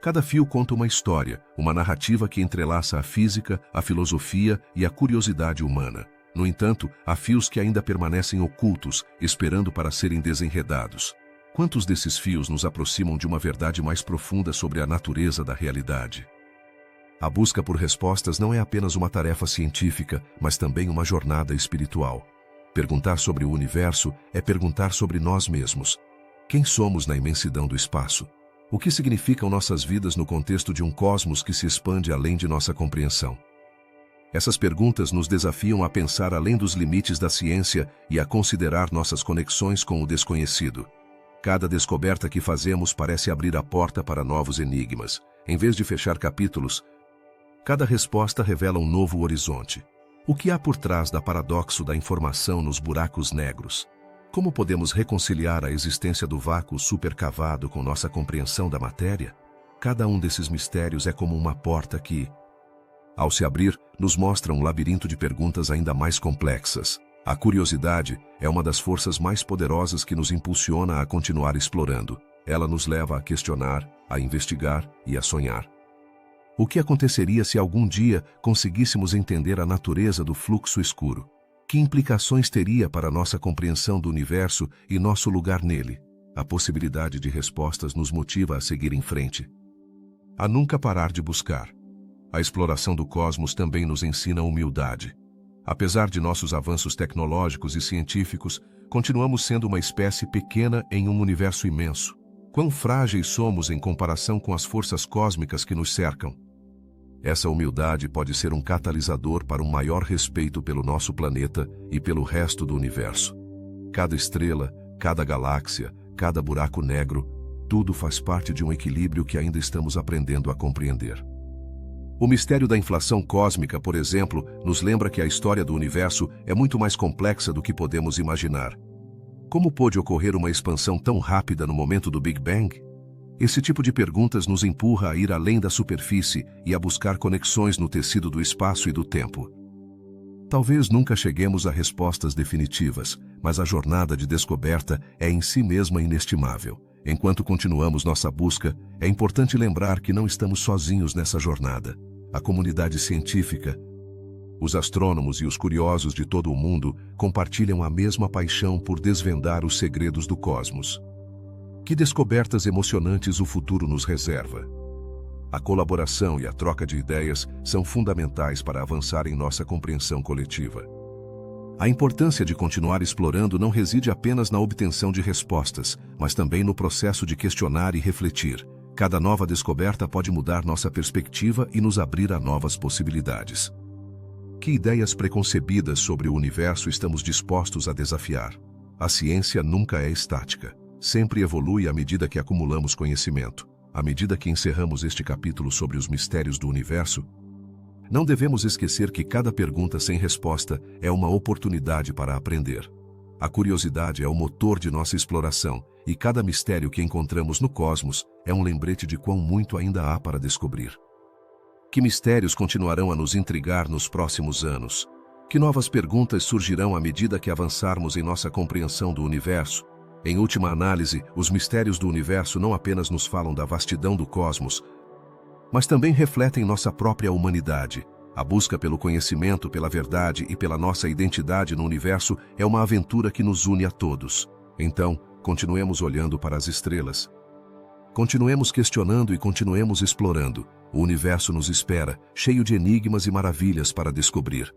Cada fio conta uma história, uma narrativa que entrelaça a física, a filosofia e a curiosidade humana. No entanto, há fios que ainda permanecem ocultos, esperando para serem desenredados. Quantos desses fios nos aproximam de uma verdade mais profunda sobre a natureza da realidade? A busca por respostas não é apenas uma tarefa científica, mas também uma jornada espiritual. Perguntar sobre o universo é perguntar sobre nós mesmos. Quem somos na imensidão do espaço? O que significam nossas vidas no contexto de um cosmos que se expande além de nossa compreensão? Essas perguntas nos desafiam a pensar além dos limites da ciência e a considerar nossas conexões com o desconhecido. Cada descoberta que fazemos parece abrir a porta para novos enigmas. Em vez de fechar capítulos, cada resposta revela um novo horizonte. O que há por trás da paradoxo da informação nos buracos negros? Como podemos reconciliar a existência do vácuo supercavado com nossa compreensão da matéria? Cada um desses mistérios é como uma porta que, ao se abrir, nos mostra um labirinto de perguntas ainda mais complexas. A curiosidade é uma das forças mais poderosas que nos impulsiona a continuar explorando. Ela nos leva a questionar, a investigar e a sonhar. O que aconteceria se algum dia conseguíssemos entender a natureza do fluxo escuro? Que implicações teria para nossa compreensão do universo e nosso lugar nele? A possibilidade de respostas nos motiva a seguir em frente, a nunca parar de buscar. A exploração do cosmos também nos ensina humildade. Apesar de nossos avanços tecnológicos e científicos, continuamos sendo uma espécie pequena em um universo imenso. Quão frágeis somos em comparação com as forças cósmicas que nos cercam. Essa humildade pode ser um catalisador para um maior respeito pelo nosso planeta e pelo resto do universo. Cada estrela, cada galáxia, cada buraco negro, tudo faz parte de um equilíbrio que ainda estamos aprendendo a compreender. O mistério da inflação cósmica, por exemplo, nos lembra que a história do universo é muito mais complexa do que podemos imaginar. Como pôde ocorrer uma expansão tão rápida no momento do Big Bang? Esse tipo de perguntas nos empurra a ir além da superfície e a buscar conexões no tecido do espaço e do tempo. Talvez nunca cheguemos a respostas definitivas, mas a jornada de descoberta é em si mesma inestimável. Enquanto continuamos nossa busca, é importante lembrar que não estamos sozinhos nessa jornada. A comunidade científica, os astrônomos e os curiosos de todo o mundo compartilham a mesma paixão por desvendar os segredos do cosmos. Que descobertas emocionantes o futuro nos reserva! A colaboração e a troca de ideias são fundamentais para avançar em nossa compreensão coletiva. A importância de continuar explorando não reside apenas na obtenção de respostas, mas também no processo de questionar e refletir. Cada nova descoberta pode mudar nossa perspectiva e nos abrir a novas possibilidades. Que ideias preconcebidas sobre o universo estamos dispostos a desafiar? A ciência nunca é estática. Sempre evolui à medida que acumulamos conhecimento. À medida que encerramos este capítulo sobre os mistérios do universo, não devemos esquecer que cada pergunta sem resposta é uma oportunidade para aprender. A curiosidade é o motor de nossa exploração, e cada mistério que encontramos no cosmos é um lembrete de quão muito ainda há para descobrir. Que mistérios continuarão a nos intrigar nos próximos anos? Que novas perguntas surgirão à medida que avançarmos em nossa compreensão do universo? Em última análise, os mistérios do universo não apenas nos falam da vastidão do cosmos, mas também refletem nossa própria humanidade. A busca pelo conhecimento, pela verdade e pela nossa identidade no universo é uma aventura que nos une a todos. Então, continuemos olhando para as estrelas. Continuemos questionando e continuemos explorando. O universo nos espera, cheio de enigmas e maravilhas para descobrir.